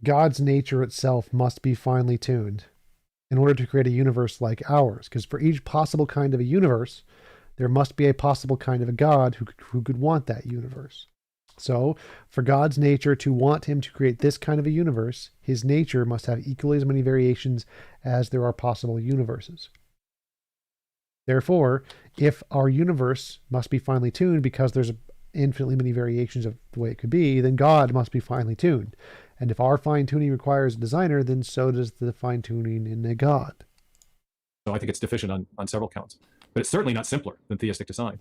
God's nature itself must be finely tuned in order to create a universe like ours. Because for each possible kind of a universe, there must be a possible kind of a God who could want that universe. So for God's nature to want him to create this kind of a universe, his nature must have equally as many variations as there are possible universes. Therefore, if our universe must be finely tuned because there's infinitely many variations of the way it could be, then God must be finely tuned. And if our fine tuning requires a designer, then so does the fine tuning in a God. So I think it's deficient on several counts, but it's certainly not simpler than theistic design.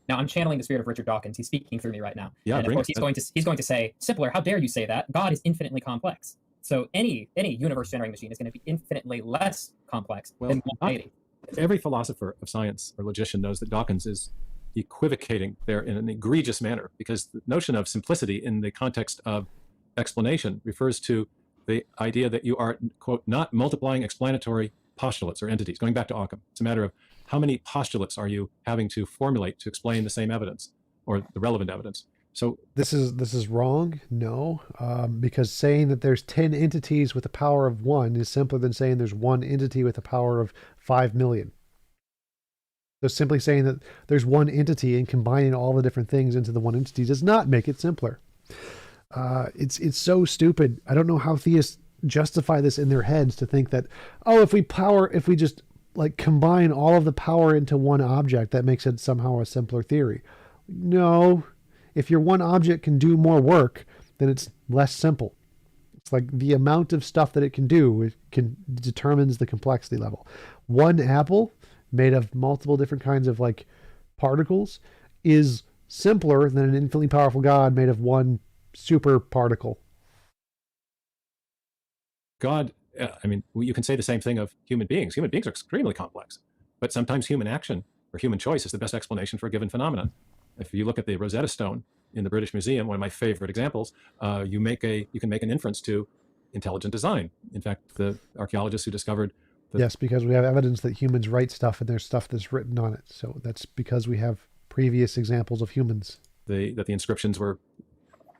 Now, I'm channeling the spirit of Richard Dawkins. He's speaking through me right now. Yeah, and of course, he's going to say, simpler, how dare you say that? God is infinitely complex. So any universe-generating machine is going to be infinitely less complex than 180. Every philosopher of science or logician knows that Dawkins is equivocating there in an egregious manner, because the notion of simplicity in the context of explanation refers to the idea that you are, quote, not multiplying explanatory postulates or entities. Going back to Occam, it's a matter of how many postulates are you having to formulate to explain the same evidence or the relevant evidence. So this is wrong. No, because saying that there's 10 entities with the power of 1 is simpler than saying there's one entity with the power of 5 million. So simply saying that there's one entity and combining all the different things into the one entity does not make it simpler. It's so stupid. I don't know how theists justify this in their heads to think that, oh, if we just like combine all of the power into one object, that makes it somehow a simpler theory. No, if your one object can do more work, then it's less simple. It's like the amount of stuff that it can do determines the complexity level. One apple made of multiple different kinds of like particles is simpler than an infinitely powerful God made of one super particle. God, I mean, you can say the same thing of human beings. Human beings are extremely complex, but sometimes human action or human choice is the best explanation for a given phenomenon. If you look at the Rosetta Stone in the British Museum, one of my favorite examples, you can make an inference to intelligent design. In fact, the archaeologists who discovered yes, because we have evidence that humans write stuff and there's stuff that's written on it. So that's because we have previous examples of humans. That the inscriptions were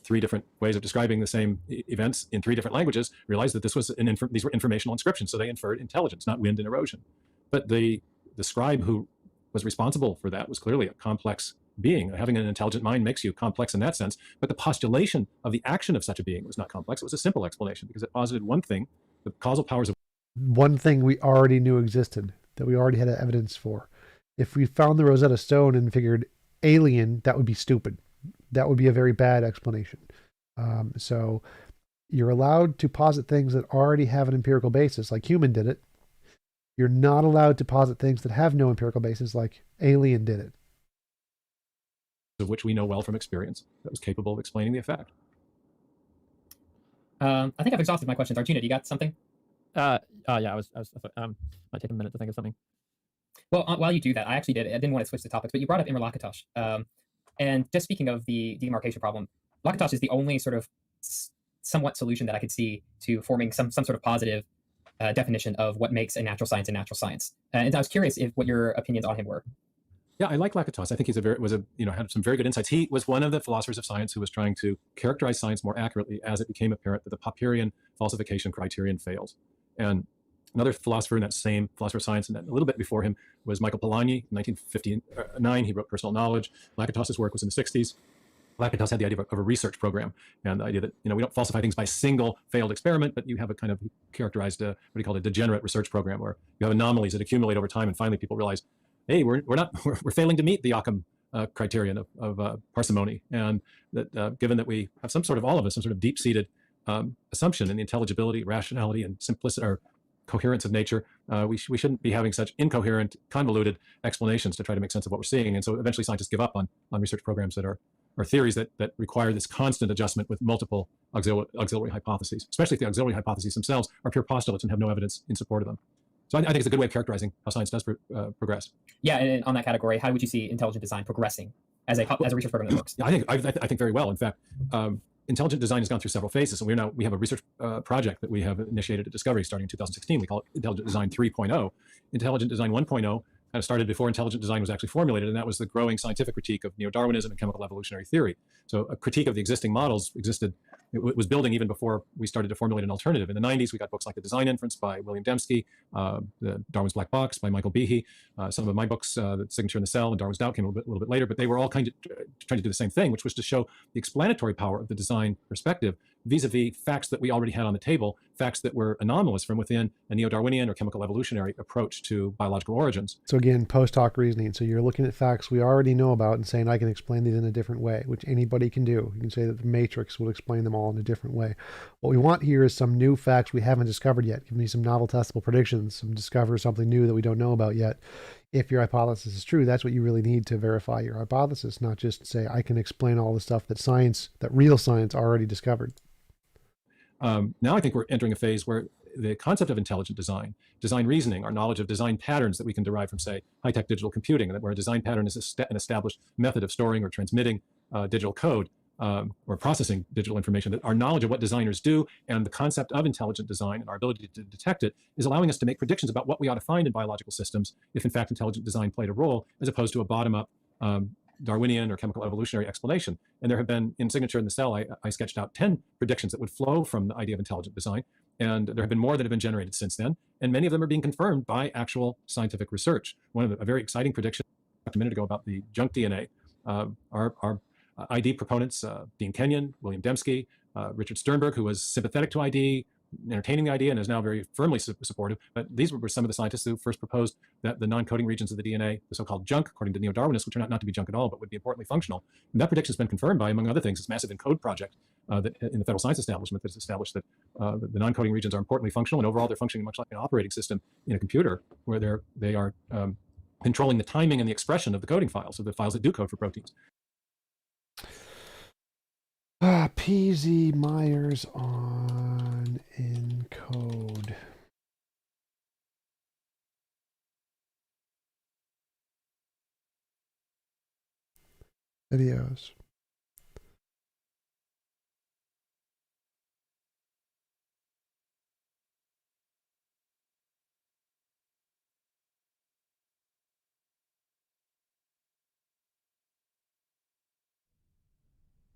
3 different ways of describing the same events in 3 different languages, realized that these were informational inscriptions, so they inferred intelligence, not wind and erosion. But the scribe who was responsible for that was clearly a complex being. Having an intelligent mind makes you complex in that sense, but the postulation of the action of such a being was not complex. It was a simple explanation because it posited one thing, the causal powers of one thing we already knew existed, that we already had evidence for. If we found the Rosetta Stone and figured alien, that would be stupid. That would be a very bad explanation. So you're allowed to posit things that already have an empirical basis, like human did it. You're not allowed to posit things that have no empirical basis, like alien did it. Of which we know well from experience that was capable of explaining the effect. I think I've exhausted my questions. Arjuna, do you got something? Yeah, I might take a minute to think of something. Well, while you do that, I didn't want to switch the topics, but you brought up Imre Lakatos. And just speaking of the demarcation problem, Lakatos is the only sort of somewhat solution that I could see to forming some sort of positive definition of what makes a natural science a natural science. And I was curious what your opinions on him were. Yeah, I like Lakatos. I think had some very good insights. He was one of the philosophers of science who was trying to characterize science more accurately as it became apparent that the Popperian falsification criterion fails. And another philosopher in that same philosopher of science, and a little bit before him, was Michael Polanyi. In 1959, he wrote Personal Knowledge. Lakatos' work was in the 60s. Lakatos had the idea of a research program, and the idea that we don't falsify things by single failed experiment, but you have a kind of characterized what he called a degenerate research program, where you have anomalies that accumulate over time, and finally people realize, hey, we're failing to meet the Occam criterion of parsimony, and that given that we have all of us some sort of deep-seated assumption in the intelligibility, rationality, and simplicity or coherence of nature, we shouldn't be having such incoherent, convoluted explanations to try to make sense of what we're seeing. And so eventually scientists give up on research programs that are or theories that require this constant adjustment with multiple auxiliary hypotheses, especially if the auxiliary hypotheses themselves are pure postulates and have no evidence in support of them. So I think it's a good way of characterizing how science does progress. Yeah, and on that category, how would you see intelligent design progressing as a research program that works? Yeah, I think very well. In fact, intelligent design has gone through several phases, and we have a research project that we have initiated at Discovery starting in 2016. We call it Intelligent Design 3.0. Intelligent Design 1.0 kind of started before intelligent design was actually formulated, and that was the growing scientific critique of neo-Darwinism and chemical evolutionary theory. So a critique of the existing models existed. It was building even before we started to formulate an alternative. In the 90s, we got books like The Design Inference by William Dembski, the Darwin's Black Box by Michael Behe. Some of my books, The Signature in the Cell and Darwin's Doubt, came a little bit later, but they were all kind of trying to do the same thing, which was to show the explanatory power of the design perspective vis-a-vis facts that we already had on the table, facts that were anomalous from within a neo-Darwinian or chemical evolutionary approach to biological origins. So again, post hoc reasoning. So you're looking at facts we already know about and saying, I can explain these in a different way, which anybody can do. You can say that the matrix will explain them all in a different way. What we want here is some new facts we haven't discovered yet. Give me some novel testable predictions, discover something new that we don't know about yet. If your hypothesis is true, that's what you really need to verify your hypothesis, not just say, I can explain all the stuff that real science already discovered. Now I think we're entering a phase where the concept of intelligent design, design reasoning, our knowledge of design patterns that we can derive from, say, high-tech digital computing, where a design pattern is an established method of storing or transmitting digital code or processing digital information, that our knowledge of what designers do and the concept of intelligent design and our ability to detect it is allowing us to make predictions about what we ought to find in biological systems if, in fact, intelligent design played a role, as opposed to a bottom-up Darwinian or chemical evolutionary explanation. And there have been, in Signature in the Cell, I sketched out 10 predictions that would flow from the idea of intelligent design. And there have been more that have been generated since then. And many of them are being confirmed by actual scientific research. A very exciting prediction a minute ago about the junk DNA. Our ID proponents, Dean Kenyon, William Dembski, Richard Sternberg, who was sympathetic to ID, entertaining the idea, and is now very firmly supportive. But these were some of the scientists who first proposed that the non-coding regions of the DNA, the so-called junk, according to neo-Darwinists, would turn out not to be junk at all, but would be importantly functional. And that prediction has been confirmed by, among other things, this massive ENCODE project that in the federal science establishment that has established that the non-coding regions are importantly functional, and overall they're functioning much like an operating system in a computer, where they are controlling the timing and the expression of the coding files, of the files that do code for proteins. PZ Myers on encode. Videos.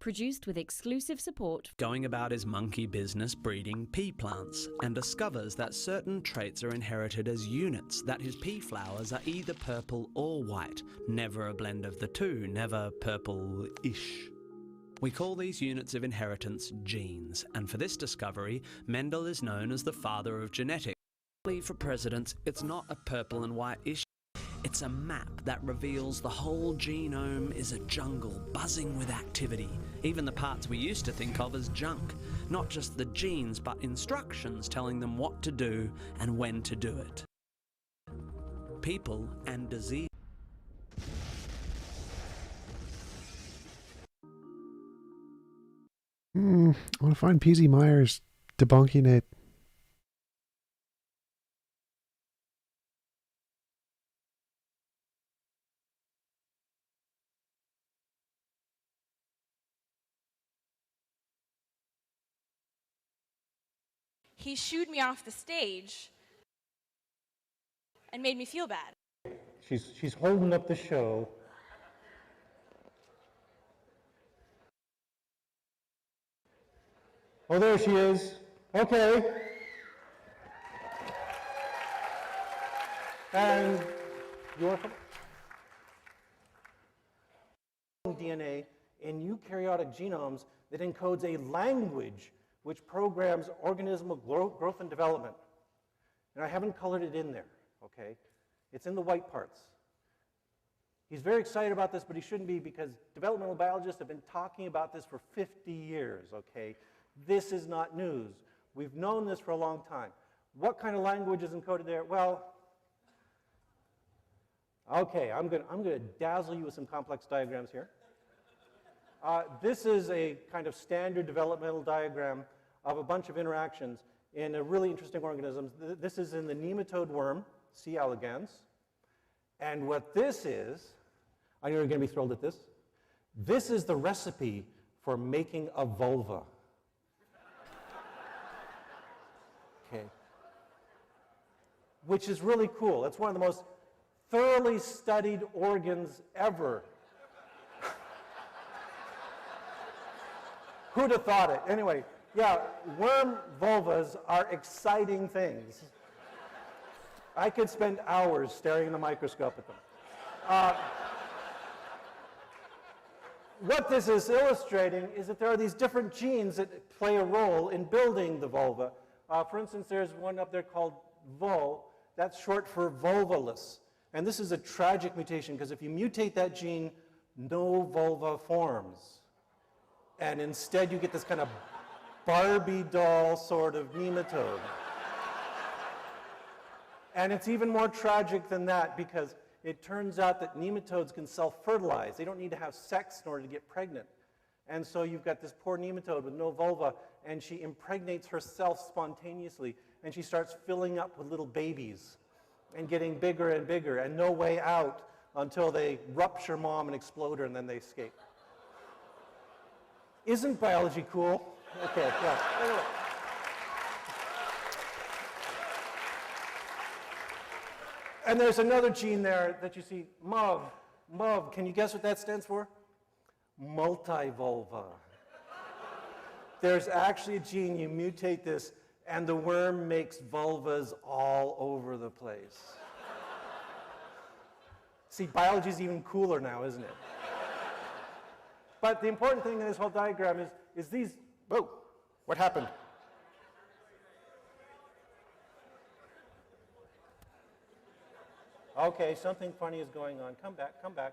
Produced with exclusive support. Going about his monkey business breeding pea plants, and discovers that certain traits are inherited as units, that his pea flowers are either purple or white, never a blend of the two, never purple-ish. We call these units of inheritance genes, and for this discovery, Mendel is known as the father of genetics. For presidents, it's not a purple and white issue. It's a map that reveals the whole genome is a jungle buzzing with activity, even the parts we used to think of as junk. Not just the genes, but instructions telling them what to do and when to do it. People and disease. I want to find PZ Myers debunking it. He shooed me off the stage and made me feel bad. She's holding up the show. Oh, there she is. Okay. And your DNA in eukaryotic genomes that encodes a language which programs organismal growth and development. And I haven't colored it in there, okay? It's in the white parts. He's very excited about this, but he shouldn't be, because developmental biologists have been talking about this for 50 years, okay? This is not news. We've known this for a long time. What kind of language is encoded there? Well, okay, I'm gonna dazzle you with some complex diagrams here. This is a kind of standard developmental diagram of a bunch of interactions in a really interesting organism. This is in the nematode worm, C. elegans. And what this is, I know you're going to be thrilled at this. This is the recipe for making a vulva. Okay. Which is really cool. It's one of the most thoroughly studied organs ever. Who'd have thought it? Anyway, yeah, worm vulvas are exciting things. I could spend hours staring in the microscope at them. What this is illustrating is that there are these different genes that play a role in building the vulva. For instance, there's one up there called VUL. That's short for vulvaless. And this is a tragic mutation because if you mutate that gene, no vulva forms. And instead you get this kind of Barbie doll sort of nematode. And it's even more tragic than that because it turns out that nematodes can self-fertilize. They don't need to have sex in order to get pregnant. And so you've got this poor nematode with no vulva, and she impregnates herself spontaneously, and she starts filling up with little babies and getting bigger and bigger, and no way out until they rupture mom and explode her, and then they escape. Isn't biology cool? Okay, yeah. Anyway. And there's another gene there that you see, MUV. MUV, can you guess what that stands for? Multivulva. There's actually a gene, you mutate this, and the worm makes vulvas all over the place. See, biology's even cooler now, isn't it? But the important thing in this whole diagram is these, whoa, what happened? Okay, something funny is going on. Come back, come back.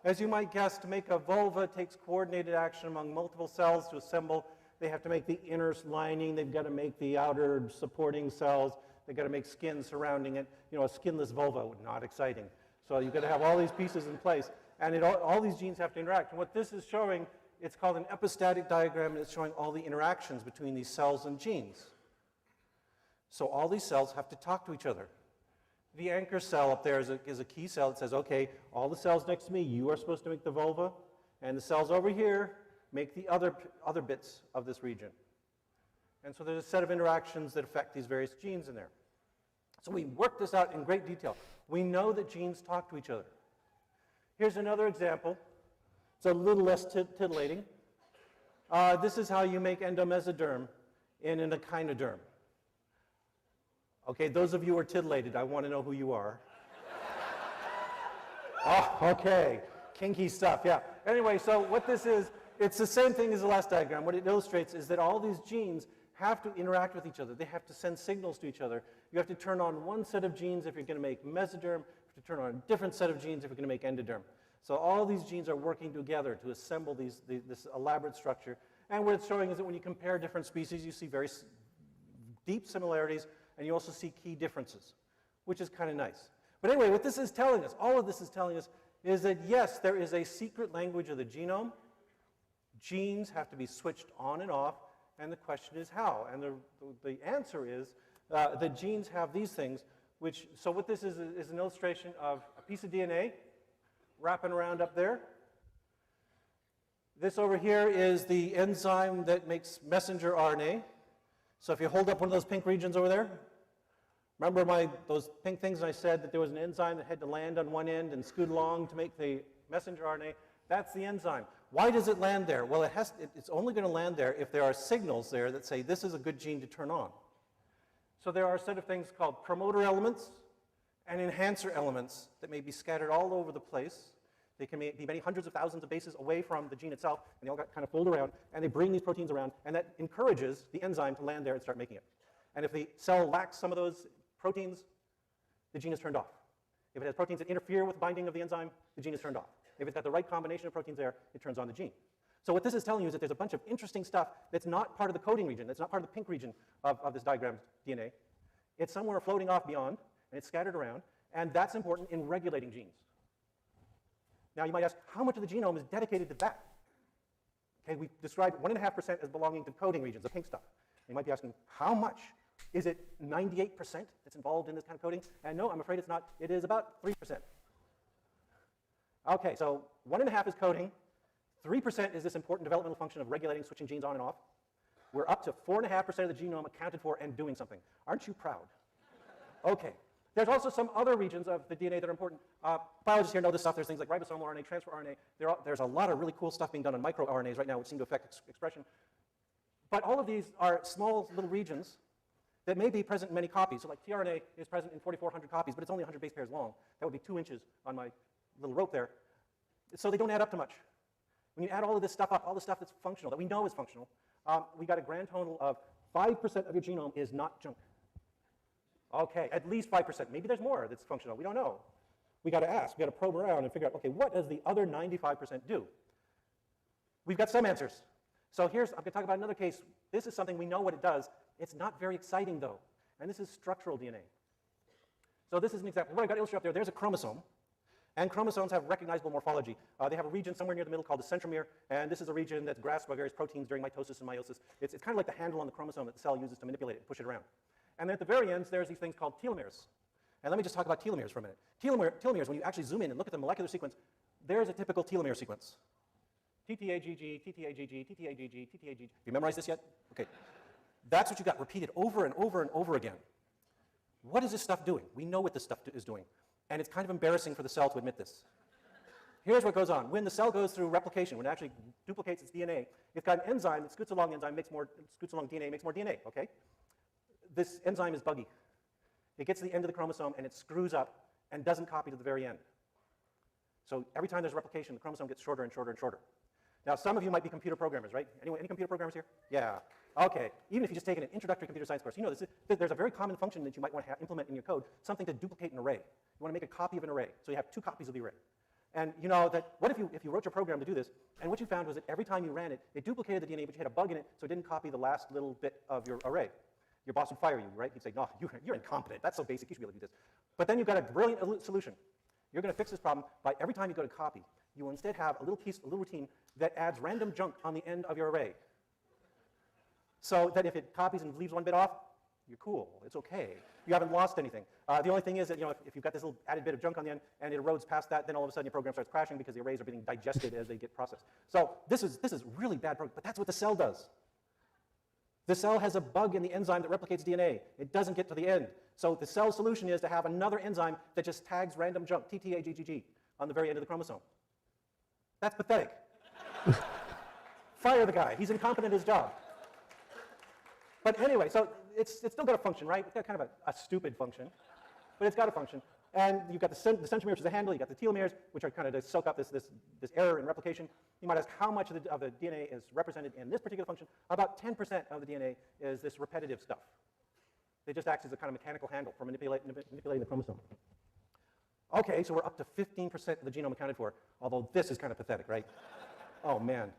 As you might guess, to make a vulva takes coordinated action among multiple cells to assemble. They have to make the inner lining, they've got to make the outer supporting cells, they've got to make skin surrounding it. You know, a skinless vulva, not exciting. So you've got to have all these pieces in place, and all these genes have to interact. And what this is showing, it's called an epistatic diagram, and it's showing all the interactions between these cells and genes. So all these cells have to talk to each other. The anchor cell up there is a key cell that says, okay, all the cells next to me, you are supposed to make the vulva, and the cells over here make the other bits of this region. And so there's a set of interactions that affect these various genes in there. So we worked this out in great detail. We know that genes talk to each other. Here's another example. It's a little less titillating. This is how you make endomesoderm in an echinoderm. Okay, those of you who are titillated, I want to know who you are. Oh, okay, kinky stuff, yeah. Anyway, so what this is, it's the same thing as the last diagram. What it illustrates is that all these genes have to interact with each other. They have to send signals to each other. You have to turn on one set of genes if you're going to make mesoderm. You have to turn on a different set of genes if you're going to make endoderm. So all these genes are working together to assemble this elaborate structure. And what it's showing is that when you compare different species, you see very deep similarities, and you also see key differences, which is kind of nice. But anyway, what this is telling us, all of this is telling us, is that yes, there is a secret language of the genome. Genes have to be switched on and off, and the question is how. And the answer is that genes have these things, which, so what this is an illustration of a piece of DNA wrapping around up there. This over here is the enzyme that makes messenger RNA. So if you hold up one of those pink regions over there, remember those pink things and I said that there was an enzyme that had to land on one end and scoot along to make the messenger RNA? That's the enzyme. Why does it land there? Well, it's only going to land there if there are signals there that say this is a good gene to turn on. So there are a set of things called promoter elements and enhancer elements that may be scattered all over the place. They can be many hundreds of thousands of bases away from the gene itself, and they all got kind of fold around, and they bring these proteins around, and that encourages the enzyme to land there and start making it. And if the cell lacks some of those proteins, the gene is turned off. If it has proteins that interfere with binding of the enzyme, the gene is turned off. If it's got the right combination of proteins there, it turns on the gene. So what this is telling you is that there's a bunch of interesting stuff that's not part of the coding region, that's not part of the pink region of this diagrammed DNA. It's somewhere floating off beyond, and it's scattered around, and that's important in regulating genes. Now you might ask, how much of the genome is dedicated to that? Okay, we described 1.5% as belonging to coding regions, the pink stuff. You might be asking, how much? Is it 98% that's involved in this kind of coding? And no, I'm afraid it's not. It is about 3%. Okay, so 1.5 is coding. 3% is this important developmental function of regulating, switching genes on and off. We're up to 4.5% of the genome accounted for and doing something. Aren't you proud? Okay. There's also some other regions of the DNA that are important. Biologists here know this stuff. There's things like ribosomal RNA, transfer RNA. There's a lot of really cool stuff being done on microRNAs right now, which seem to affect expression. But all of these are small little regions that may be present in many copies. So like tRNA is present in 4,400 copies, but it's only 100 base pairs long. That would be 2 inches on my little rope there. So they don't add up to much. When you add all of this stuff up, all the stuff that's functional, that we know is functional, we got a grand total of 5% of your genome is not junk. Okay, at least 5%. Maybe there's more that's functional. We don't know. We got to ask. We got to probe around and figure out, okay, what does the other 95% do? We've got some answers. So I'm going to talk about another case. This is something we know what it does. It's not very exciting, though. And this is structural DNA. So this is an example. What I've got illustrated up there, there's a chromosome. And chromosomes have recognizable morphology. They have a region somewhere near the middle called the centromere, and this is a region that's grasped by various proteins during mitosis and meiosis. It's kind of like the handle on the chromosome that the cell uses to manipulate it and push it around. And then at the very ends, there's these things called telomeres. And let me just talk about telomeres for a minute. Telomeres, when you actually zoom in and look at the molecular sequence, there's a typical telomere sequence. TTAGG, TTAGG, TTAGG, TTAGG. Have you memorized this yet? Okay. That's what you got repeated over and over and over again. What is this stuff doing? We know what this stuff is doing. And it's kind of embarrassing for the cell to admit this. Here's what goes on. When the cell goes through replication, when it actually duplicates its DNA, it's got an enzyme that scoots along DNA, makes more DNA, okay? This enzyme is buggy. It gets to the end of the chromosome and it screws up and doesn't copy to the very end. So every time there's replication, the chromosome gets shorter and shorter and shorter. Now, some of you might be computer programmers, right? Anyone, any computer programmers here? Yeah. Okay. Even if you just taken an introductory computer science course, you know there's a very common function that you might want to implement in your code, something to duplicate an array. You want to make a copy of an array, so you have 2 copies of the array. And you know that, what if you wrote your program to do this, and what you found was that every time you ran it, it duplicated the DNA, but you had a bug in it, so it didn't copy the last little bit of your array. Your boss would fire you, right? He'd say, no, you're incompetent. That's so basic, you should be able to do this. But then you've got a brilliant solution. You're going to fix this problem by every time you go to copy, you will instead have a little routine that adds random junk on the end of your array. So that if it copies and leaves one bit off, you're cool. It's okay. You haven't lost anything. The only thing is that if you've got this little added bit of junk on the end and it erodes past that, then all of a sudden your program starts crashing because the arrays are being digested as they get processed. So this is really bad program, but that's what the cell does. The cell has a bug in the enzyme that replicates DNA. It doesn't get to the end. So the cell solution is to have another enzyme that just tags random junk, TTAGGG, on the very end of the chromosome. That's pathetic. Fire the guy. He's incompetent at his job. But anyway, so it's still got a function, right? It's got kind of a stupid function, but it's got a function. And you've got the centromere, which is a handle. You've got the telomeres, which are kind of to soak up this error in replication. You might ask how much of the DNA is represented in this particular function. About 10% of the DNA is this repetitive stuff. It just acts as a kind of mechanical handle for manipulating the chromosome. Okay, so we're up to 15% of the genome accounted for, although this is kind of pathetic, right? Oh, man.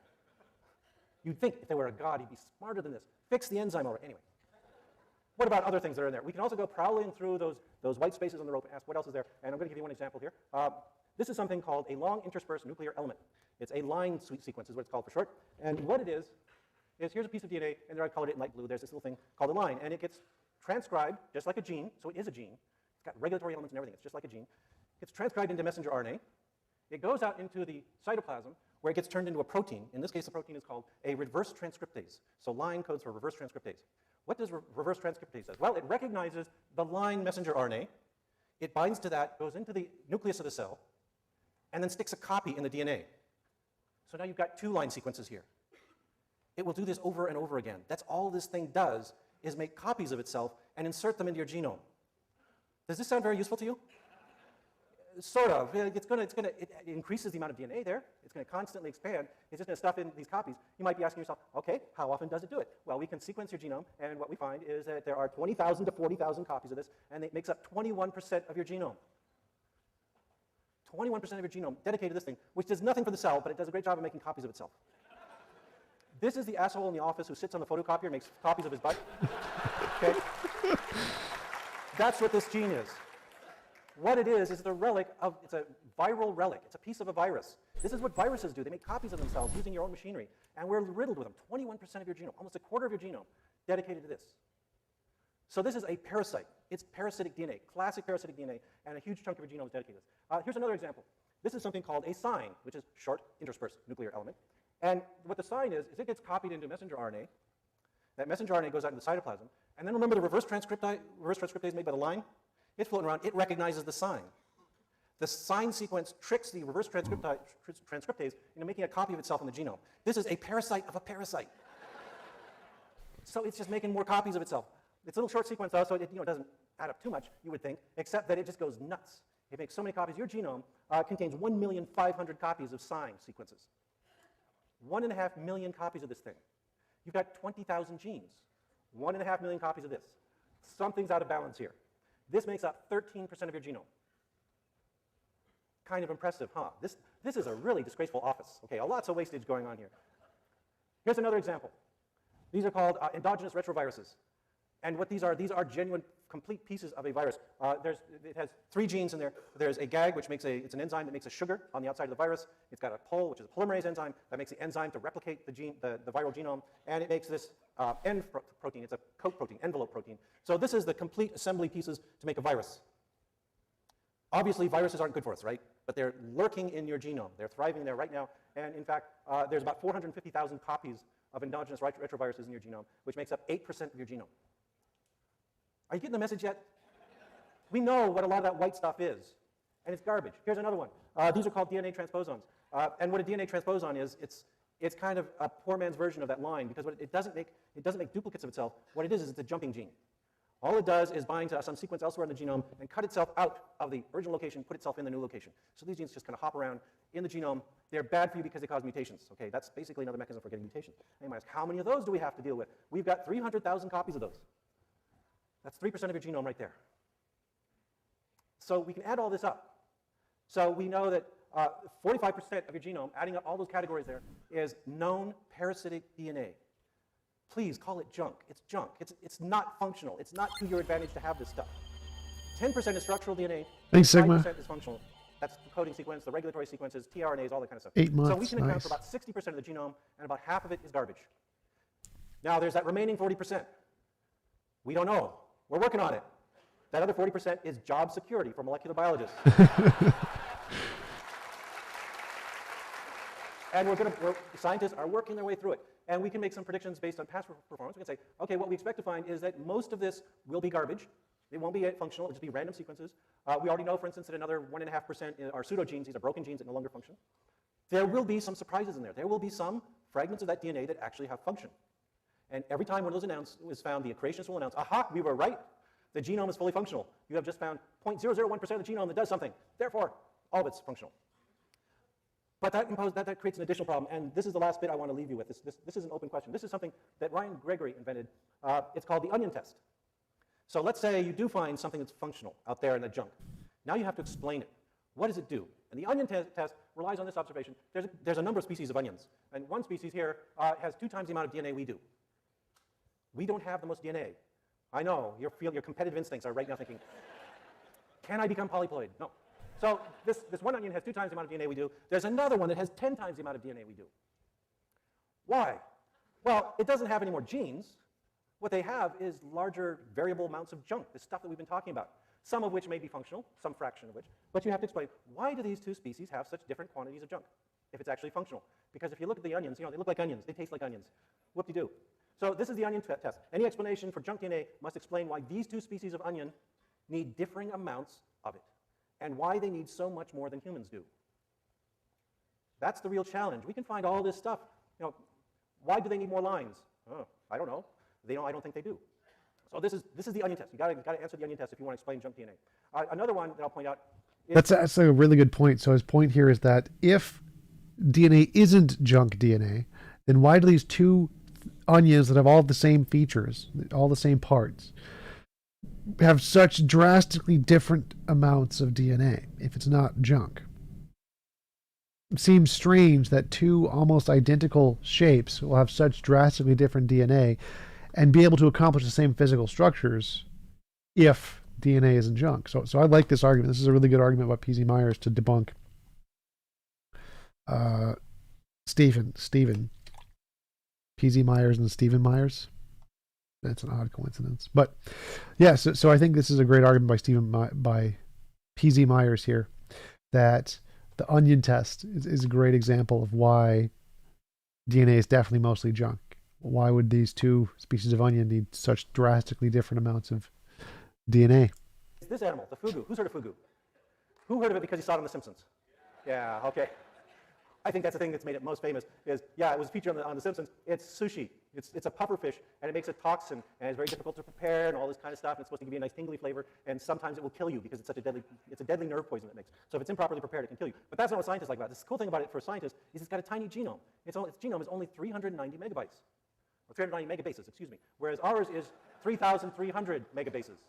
You'd think if there were a God, he'd be smarter than this. Fix the enzyme already. Anyway. What about other things that are in there? We can also go prowling through those white spaces on the rope and ask what else is there. And I'm going to give you one example here. This is something called a long interspersed nuclear element. It's a line sequence is what it's called for short. And what it is here's a piece of DNA, and there I colored it in light blue. There's this little thing called a line, and it gets transcribed just like a gene. So it is a gene. It's got regulatory elements and everything. It's just like a gene. It's transcribed into messenger RNA. It goes out into the cytoplasm, where it gets turned into a protein. In this case, the protein is called a reverse transcriptase. So line codes for reverse transcriptase. What does reverse transcriptase do? Well, it recognizes the line messenger RNA. It binds to that, goes into the nucleus of the cell, and then sticks a copy in the DNA. So now you've got 2 line sequences here. It will do this over and over again. That's all this thing does, is make copies of itself and insert them into your genome. Does this sound very useful to you? Sort of. It increases the amount of DNA there. It's going to constantly expand. It's just going to stuff in these copies. You might be asking yourself, okay, how often does it do it? Well, we can sequence your genome, and what we find is that there are 20,000 to 40,000 copies of this, and it makes up 21% of your genome. 21% of your genome dedicated to this thing, which does nothing for the cell, but it does a great job of making copies of itself. This is the asshole in the office who sits on the photocopier and makes copies of his butt. Okay? That's what this gene is. What it is the relic of, it's a viral relic. It's a piece of a virus. This is what viruses do. They make copies of themselves using your own machinery. And we're riddled with them. 21% of your genome, almost a quarter of your genome, dedicated to this. So this is a parasite. It's parasitic DNA, classic parasitic DNA, and a huge chunk of your genome is dedicated to this. Here's another example. This is something called a sign, which is short interspersed nuclear element. And what the sign is it gets copied into messenger RNA. That messenger RNA goes out into the cytoplasm. And then remember the reverse transcriptase made by the line? It's floating around. It recognizes the sign. The sign sequence tricks the reverse transcriptase into making a copy of itself in the genome. This is a parasite of a parasite. So it's just making more copies of itself. It's a little short sequence, though, so it doesn't add up too much, you would think, except that it just goes nuts. It makes so many copies. Your genome contains 1,500,000 copies of sign sequences. 1.5 million copies of this thing. You've got 20,000 genes. 1.5 million copies of this. Something's out of balance here. This makes up 13% of your genome. Kind of impressive, huh? This is a really disgraceful office. Okay, lots of wastage going on here. Here's another example. These are called endogenous retroviruses. And what these are genuine, complete pieces of a virus. It has 3 genes in there. There's a GAG, which it's an enzyme that makes a sugar on the outside of the virus. It's got a POL, which is a polymerase enzyme that makes the enzyme to replicate the viral genome. And it makes this N protein. It's a coat protein, envelope protein. So this is the complete assembly pieces to make a virus. Obviously, viruses aren't good for us, right? But they're lurking in your genome. They're thriving there right now. And in fact, there's about 450,000 copies of endogenous retroviruses in your genome, which makes up 8% of your genome. Are you getting the message yet? We know what a lot of that white stuff is, and it's garbage. Here's another one. These are called DNA transposons. And what a DNA transposon is, it's kind of a poor man's version of that line, because it doesn't make duplicates of itself. What it is it's a jumping gene. All it does is bind to some sequence elsewhere in the genome and cut itself out of the original location, put itself in the new location. So these genes just kind of hop around in the genome. They're bad for you because they cause mutations. Okay, that's basically another mechanism for getting mutations. And you might ask, how many of those do we have to deal with? We've got 300,000 copies of those. That's 3% of your genome right there. So we can add all this up. So we know that 45% of your genome, adding up all those categories there, is known parasitic DNA. Please call it junk. It's junk. It's not functional. It's not to your advantage to have this stuff. 10% is structural DNA. Thanks, Sigma. 5% is functional. That's the coding sequence, the regulatory sequences, tRNAs, all that kind of stuff. 8 months, so we can account nice. for about 60% of the genome, and about half of it is garbage. Now, there's that remaining 40%. We don't know. We're working on it. That other 40% is job security for molecular biologists. And scientists are working their way through it. And we can make some predictions based on past performance. We can say, okay, what we expect to find is that most of this will be garbage. It won't be functional. It'll just be random sequences. We already know, for instance, that another 1.5% are pseudogenes. These are broken genes that no longer function. There will be some surprises in there. There will be some fragments of that DNA that actually have function. And every time one of those is found, the creationists will announce, aha, we were right. The genome is fully functional. You have just found 0.001% of the genome that does something. Therefore, all of it's functional. But that creates an additional problem. And this is the last bit I want to leave you with. This is an open question. This is something that Ryan Gregory invented. It's called the onion test. So let's say you do find something that's functional out there in the junk. Now you have to explain it. What does it do? And the onion test relies on this observation. There's a number of species of onions. And one species here has 2 times the amount of DNA we do. We don't have the most DNA. I know, your competitive instincts are right now thinking, can I become polyploid? No. So this one onion has 2 times the amount of DNA we do. There's another one that has 10 times the amount of DNA we do. Why? Well, it doesn't have any more genes. What they have is larger variable amounts of junk, the stuff that we've been talking about, some of which may be functional, some fraction of which. But you have to explain, why do these 2 species have such different quantities of junk if it's actually functional? Because if you look at the onions, they look like onions. They taste like onions. Whoop-de-doo. So this is the onion test. Any explanation for junk DNA must explain why these 2 species of onion need differing amounts of it, and why they need so much more than humans do. That's the real challenge. We can find all this stuff. Why do they need more lines? Oh, I don't know. I don't think they do. So this is the onion test. You got to answer the onion test if you want to explain junk DNA. Another one that I'll point out is that's a really good point. So his point here is that if DNA isn't junk DNA, then why do these 2 onions that have all the same features, all the same parts, have such drastically different amounts of DNA if it's not junk? It seems strange that 2 almost identical shapes will have such drastically different DNA and be able to accomplish the same physical structures if DNA isn't junk. So I like this argument. This is a really good argument by P.Z. Myers to debunk Stephen, PZ Myers and Stephen Myers. That's an odd coincidence, but yeah. So I think this is a great argument by PZ Myers here, that the onion test is a great example of why DNA is definitely mostly junk. Why would these two species of onion need such drastically different amounts of DNA? This animal, the fugu. Who's heard of fugu? Who heard of it because he saw it on The Simpsons? Yeah, okay. I think that's the thing that's made it most famous is, yeah, it was featured on the Simpsons. It's sushi. It's a puffer fish, and it makes a toxin, and it's very difficult to prepare, and all this kind of stuff. And it's supposed to give you a nice tingly flavor, and sometimes it will kill you because it's a deadly nerve poison it makes. So if it's improperly prepared, it can kill you. But that's not what scientists like about it. The cool thing about it for scientists is it's got a tiny genome. Its genome is only 390 megabytes, or 390 megabases, excuse me, whereas ours is 3,300 megabases.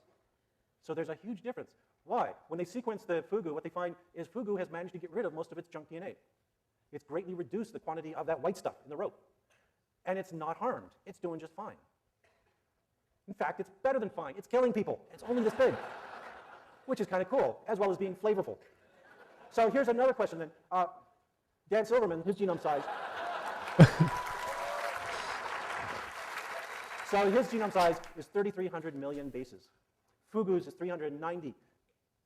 So there's a huge difference. Why? When they sequence the fugu, what they find is fugu has managed to get rid of most of its junk DNA. It's greatly reduced the quantity of that white stuff in the rope. And it's not harmed. It's doing just fine. In fact, it's better than fine. It's killing people. It's only this big, which is kind of cool, as well as being flavorful. So here's another question then. Dan Silverman, his genome size. So his genome size is 3,300 million bases. Fugu's is 390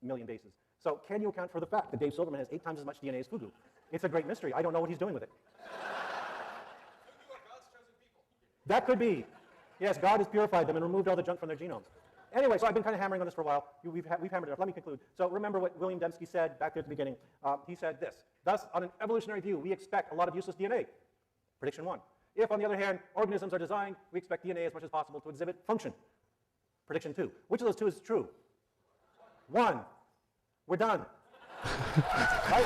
million bases. So can you account for the fact that Dave Silverman has 8 times as much DNA as Fugu? It's a great mystery. I don't know what he's doing with it. That could be. Yes, God has purified them and removed all the junk from their genomes. Anyway, so I've been kind of hammering on this for a while. We've hammered it enough. Let me conclude. So remember what William Dembski said back there at the beginning. He said this: thus, on an evolutionary view, we expect a lot of useless DNA. Prediction 1. If, on the other hand, organisms are designed, we expect DNA as much as possible to exhibit function. Prediction 2. Which of those two is true? 1. We're done. Right?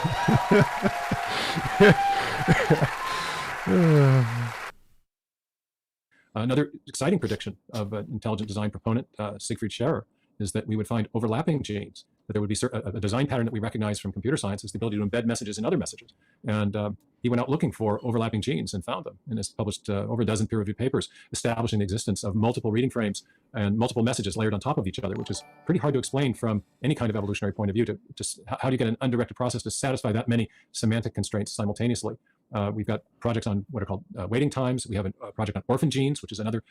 Another exciting prediction of an intelligent design proponent, Siegfried Scherer, is that we would find overlapping genes, that there would be a design pattern that we recognize from computer science is the ability to embed messages in other messages. And he went out looking for overlapping genes and found them, and has published over a dozen peer-reviewed papers establishing the existence of multiple reading frames and multiple messages layered on top of each other, which is pretty hard to explain from any kind of evolutionary point of view. To just how do you get an undirected process to satisfy that many semantic constraints simultaneously? We've got projects on what are called waiting times. We have a project on orphan genes, which is another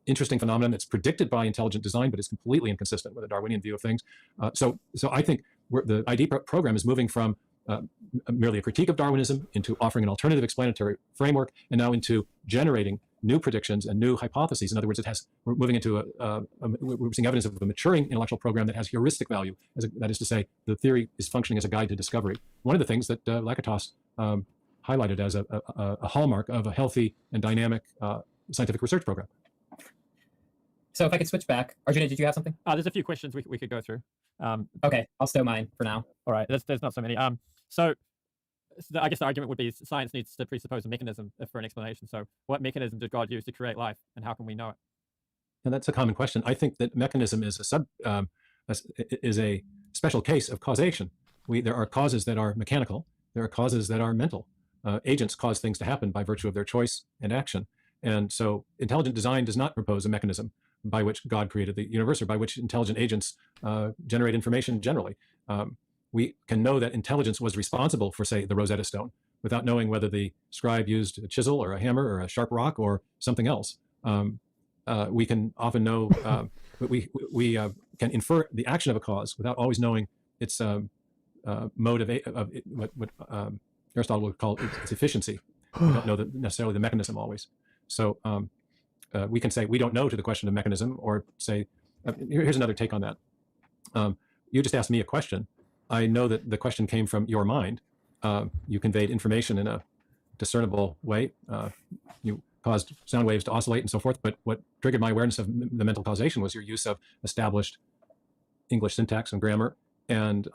interesting phenomenon that's predicted by intelligent design, but is completely inconsistent with a Darwinian view of things. So I think the ID program is moving from merely a critique of Darwinism into offering an alternative explanatory framework, and now into generating new predictions and new hypotheses. In other words, we're moving into we're seeing evidence of a maturing intellectual program that has heuristic value. That is to say, the theory is functioning as a guide to discovery. One of the things that Lakatos highlighted as a hallmark of a healthy and dynamic scientific research program. So if I could switch back, Arjuna, did you have something? There's a few questions we could go through. Okay, I'll stow mine for now. All right, there's not so many. So I guess the argument would be science needs to presuppose a mechanism for an explanation. So what mechanism did God use to create life, and how can we know it? And that's a common question. I think that mechanism is a special case of causation. There are causes that are mechanical. There are causes that are mental. Agents cause things to happen by virtue of their choice and action. And so intelligent design does not propose a mechanism by which God created the universe, or by which intelligent agents generate information generally. We can know that intelligence was responsible for, say, the Rosetta Stone, without knowing whether the scribe used a chisel or a hammer or a sharp rock or something else. We can often know, we can infer the action of a cause without always knowing its mode of what Aristotle would call its efficiency. We don't know necessarily the mechanism always. So we can say we don't know to the question of mechanism, or say, here's another take on that. You just asked me a question. I know that the question came from your mind. You conveyed information in a discernible way. You caused sound waves to oscillate and so forth. But what triggered my awareness of the mental causation was your use of established English syntax and grammar. And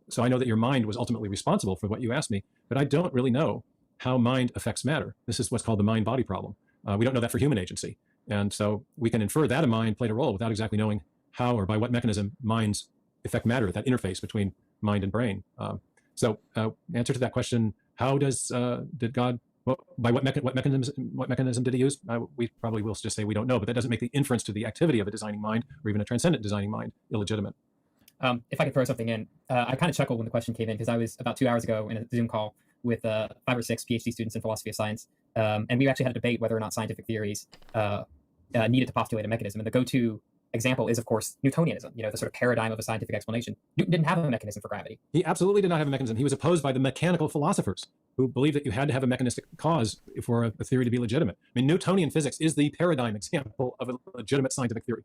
so I know that your mind was ultimately responsible for what you asked me, but I don't really know how mind affects matter. This is what's called the mind-body problem. We don't know that for human agency. And so we can infer that a mind played a role without exactly knowing how or by what mechanism minds affect matter, that interface between mind and brain. So answer to that question, how did God, by what mechanism did he use? We probably will just say we don't know, but that doesn't make the inference to the activity of a designing mind, or even a transcendent designing mind, illegitimate. If I could throw something in, I kind of chuckled when the question came in, because I was about 2 hours ago in a Zoom call with 5 or 6 PhD students in philosophy of science, and we actually had a debate whether or not scientific theories needed to postulate a mechanism. And the go-to example is, of course, Newtonianism, the sort of paradigm of a scientific explanation. Newton didn't have a mechanism for gravity. He absolutely did not have a mechanism. He was opposed by the mechanical philosophers who believed that you had to have a mechanistic cause for a theory to be legitimate. I mean, Newtonian physics is the paradigm example of a legitimate scientific theory,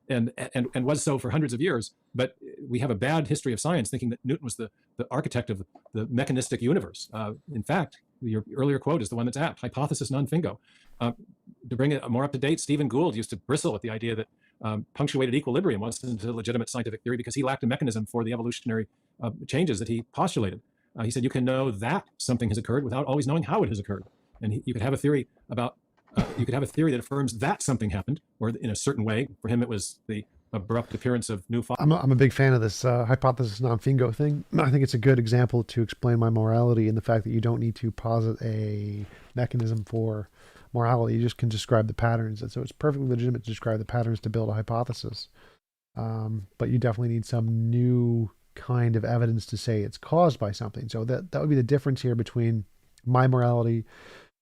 and was so for hundreds of years. But we have a bad history of science thinking that Newton was the architect of the mechanistic universe. In fact, your earlier quote is the one that's apt, hypothesis non fingo. To bring it more up to date, Stephen Gould used to bristle at the idea that punctuated equilibrium wasn't a legitimate scientific theory because he lacked a mechanism for the evolutionary changes that he postulated. He said you can know that something has occurred without always knowing how it has occurred. And you could have a theory about, you could have a theory that affirms that something happened, or in a certain way. For him, it was the abrupt appearance of new. I'm a big fan of this hypothesis non fingo thing. I think it's a good example to explain my morality and the fact that you don't need to posit a mechanism for morality. You just can describe the patterns. And so it's perfectly legitimate to describe the patterns to build a hypothesis. But you definitely need some new kind of evidence to say it's caused by something. So that would be the difference here between my morality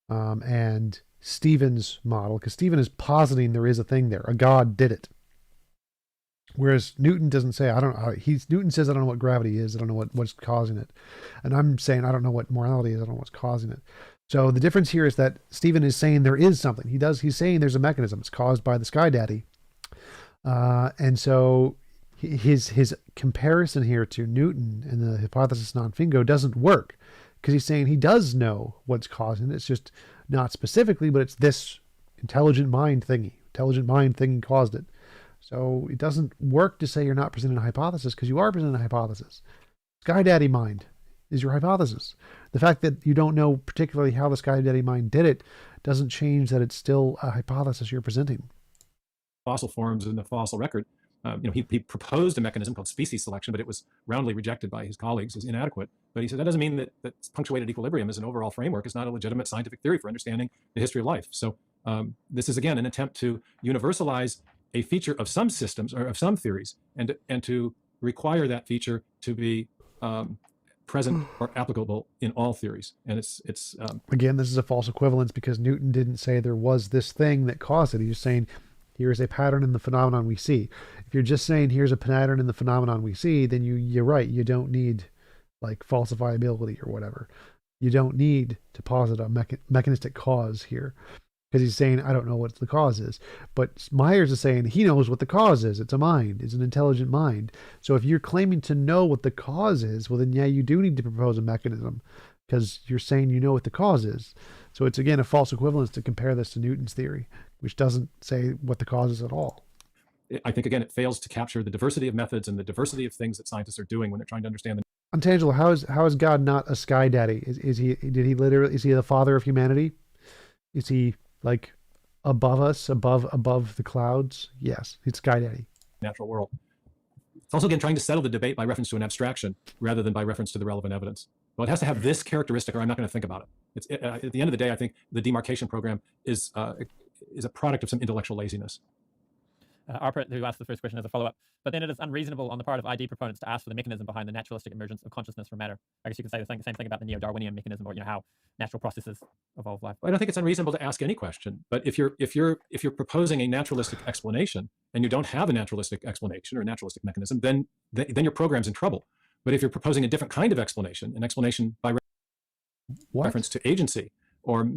and Stephen's model, because Stephen is positing there is a thing there. A God did it. Whereas Newton doesn't say, I don't know. Newton says, I don't know what gravity is. I don't know what's causing it. And I'm saying, I don't know what morality is. I don't know what's causing it. So the difference here is that Stephen is saying there is something. He's saying there's a mechanism. It's caused by the Sky Daddy. And so his comparison here to Newton and the hypothesis non fingo doesn't work, because he's saying he does know what's causing it. It's just not specifically, but it's this intelligent mind thingy. Intelligent mind thingy caused it. So it doesn't work to say you're not presenting a hypothesis, because you are presenting a hypothesis. Sky Daddy mind is your hypothesis. The fact that you don't know particularly how the Sky Daddy mind did it doesn't change that it's still a hypothesis you're presenting. Fossil forms in the fossil record. He proposed a mechanism called species selection, but it was roundly rejected by his colleagues as inadequate. But he said that doesn't mean that punctuated equilibrium as an overall framework is not a legitimate scientific theory for understanding the history of life. So this is, again, an attempt to universalize a feature of some systems or of some theories, and to require that feature to be present or applicable in all theories. And it's again, this is a false equivalence, because Newton didn't say there was this thing that caused it. He's just saying here's a pattern in the phenomenon we see. If you're just saying here's a pattern in the phenomenon we see, then you're right. You don't need like falsifiability or whatever. You don't need to posit a mechanistic cause here, because he's saying, I don't know what the cause is. But Myers is saying he knows what the cause is. It's a mind. It's an intelligent mind. So if you're claiming to know what the cause is, well, then yeah, you do need to propose a mechanism, because you're saying you know what the cause is. So it's, again, a false equivalence to compare this to Newton's theory, which doesn't say what the cause is at all. I think, again, it fails to capture the diversity of methods and the diversity of things that scientists are doing when they're trying to understand. Untangible, how is God not a Sky Daddy? Is he the father of humanity? Is he like above us, above the clouds? Yes, he's Sky Daddy. Natural world. It's also, again, trying to settle the debate by reference to an abstraction rather than by reference to the relevant evidence. Well, it has to have this characteristic, or I'm not going to think about it. At the end of the day, I think the demarcation program is a product of some intellectual laziness. Arpit, who asked the first question as a follow-up, but then it is unreasonable on the part of ID proponents to ask for the mechanism behind the naturalistic emergence of consciousness from matter. I guess you could say the same thing about the neo-Darwinian mechanism, or how natural processes evolve life. I don't think it's unreasonable to ask any question, but if you're proposing a naturalistic explanation and you don't have a naturalistic explanation or a naturalistic mechanism, then your program's in trouble. But if you're proposing a different kind of explanation, an explanation by reference to agency or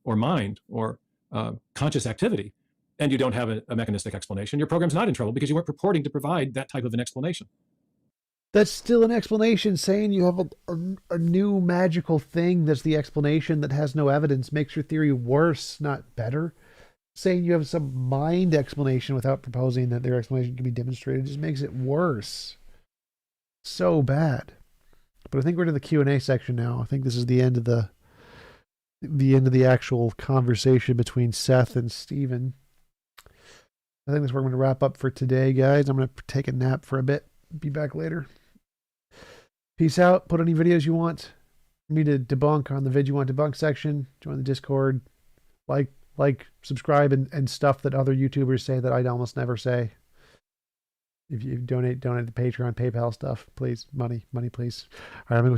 mind or conscious activity, and you don't have a mechanistic explanation, your program's not in trouble, because you weren't purporting to provide that type of an explanation. That's still an explanation. Saying you have a new magical thing that's the explanation that has no evidence makes your theory worse, not better. Saying you have some mind explanation without proposing that their explanation can be demonstrated just makes it worse. So bad. But I think we're to the Q&A section now. I think this is the end of the actual conversation between Seth and Stephen. I think that's where I'm going to wrap up for today, guys. I'm going to take a nap for a bit. Be back later. Peace out. Put any videos you want me to debunk on the vid you want debunked section. Join the Discord. Like, subscribe, and stuff that other YouTubers say that I almost never say. If you donate to Patreon, PayPal stuff, please. Money, please. All right, I'm going to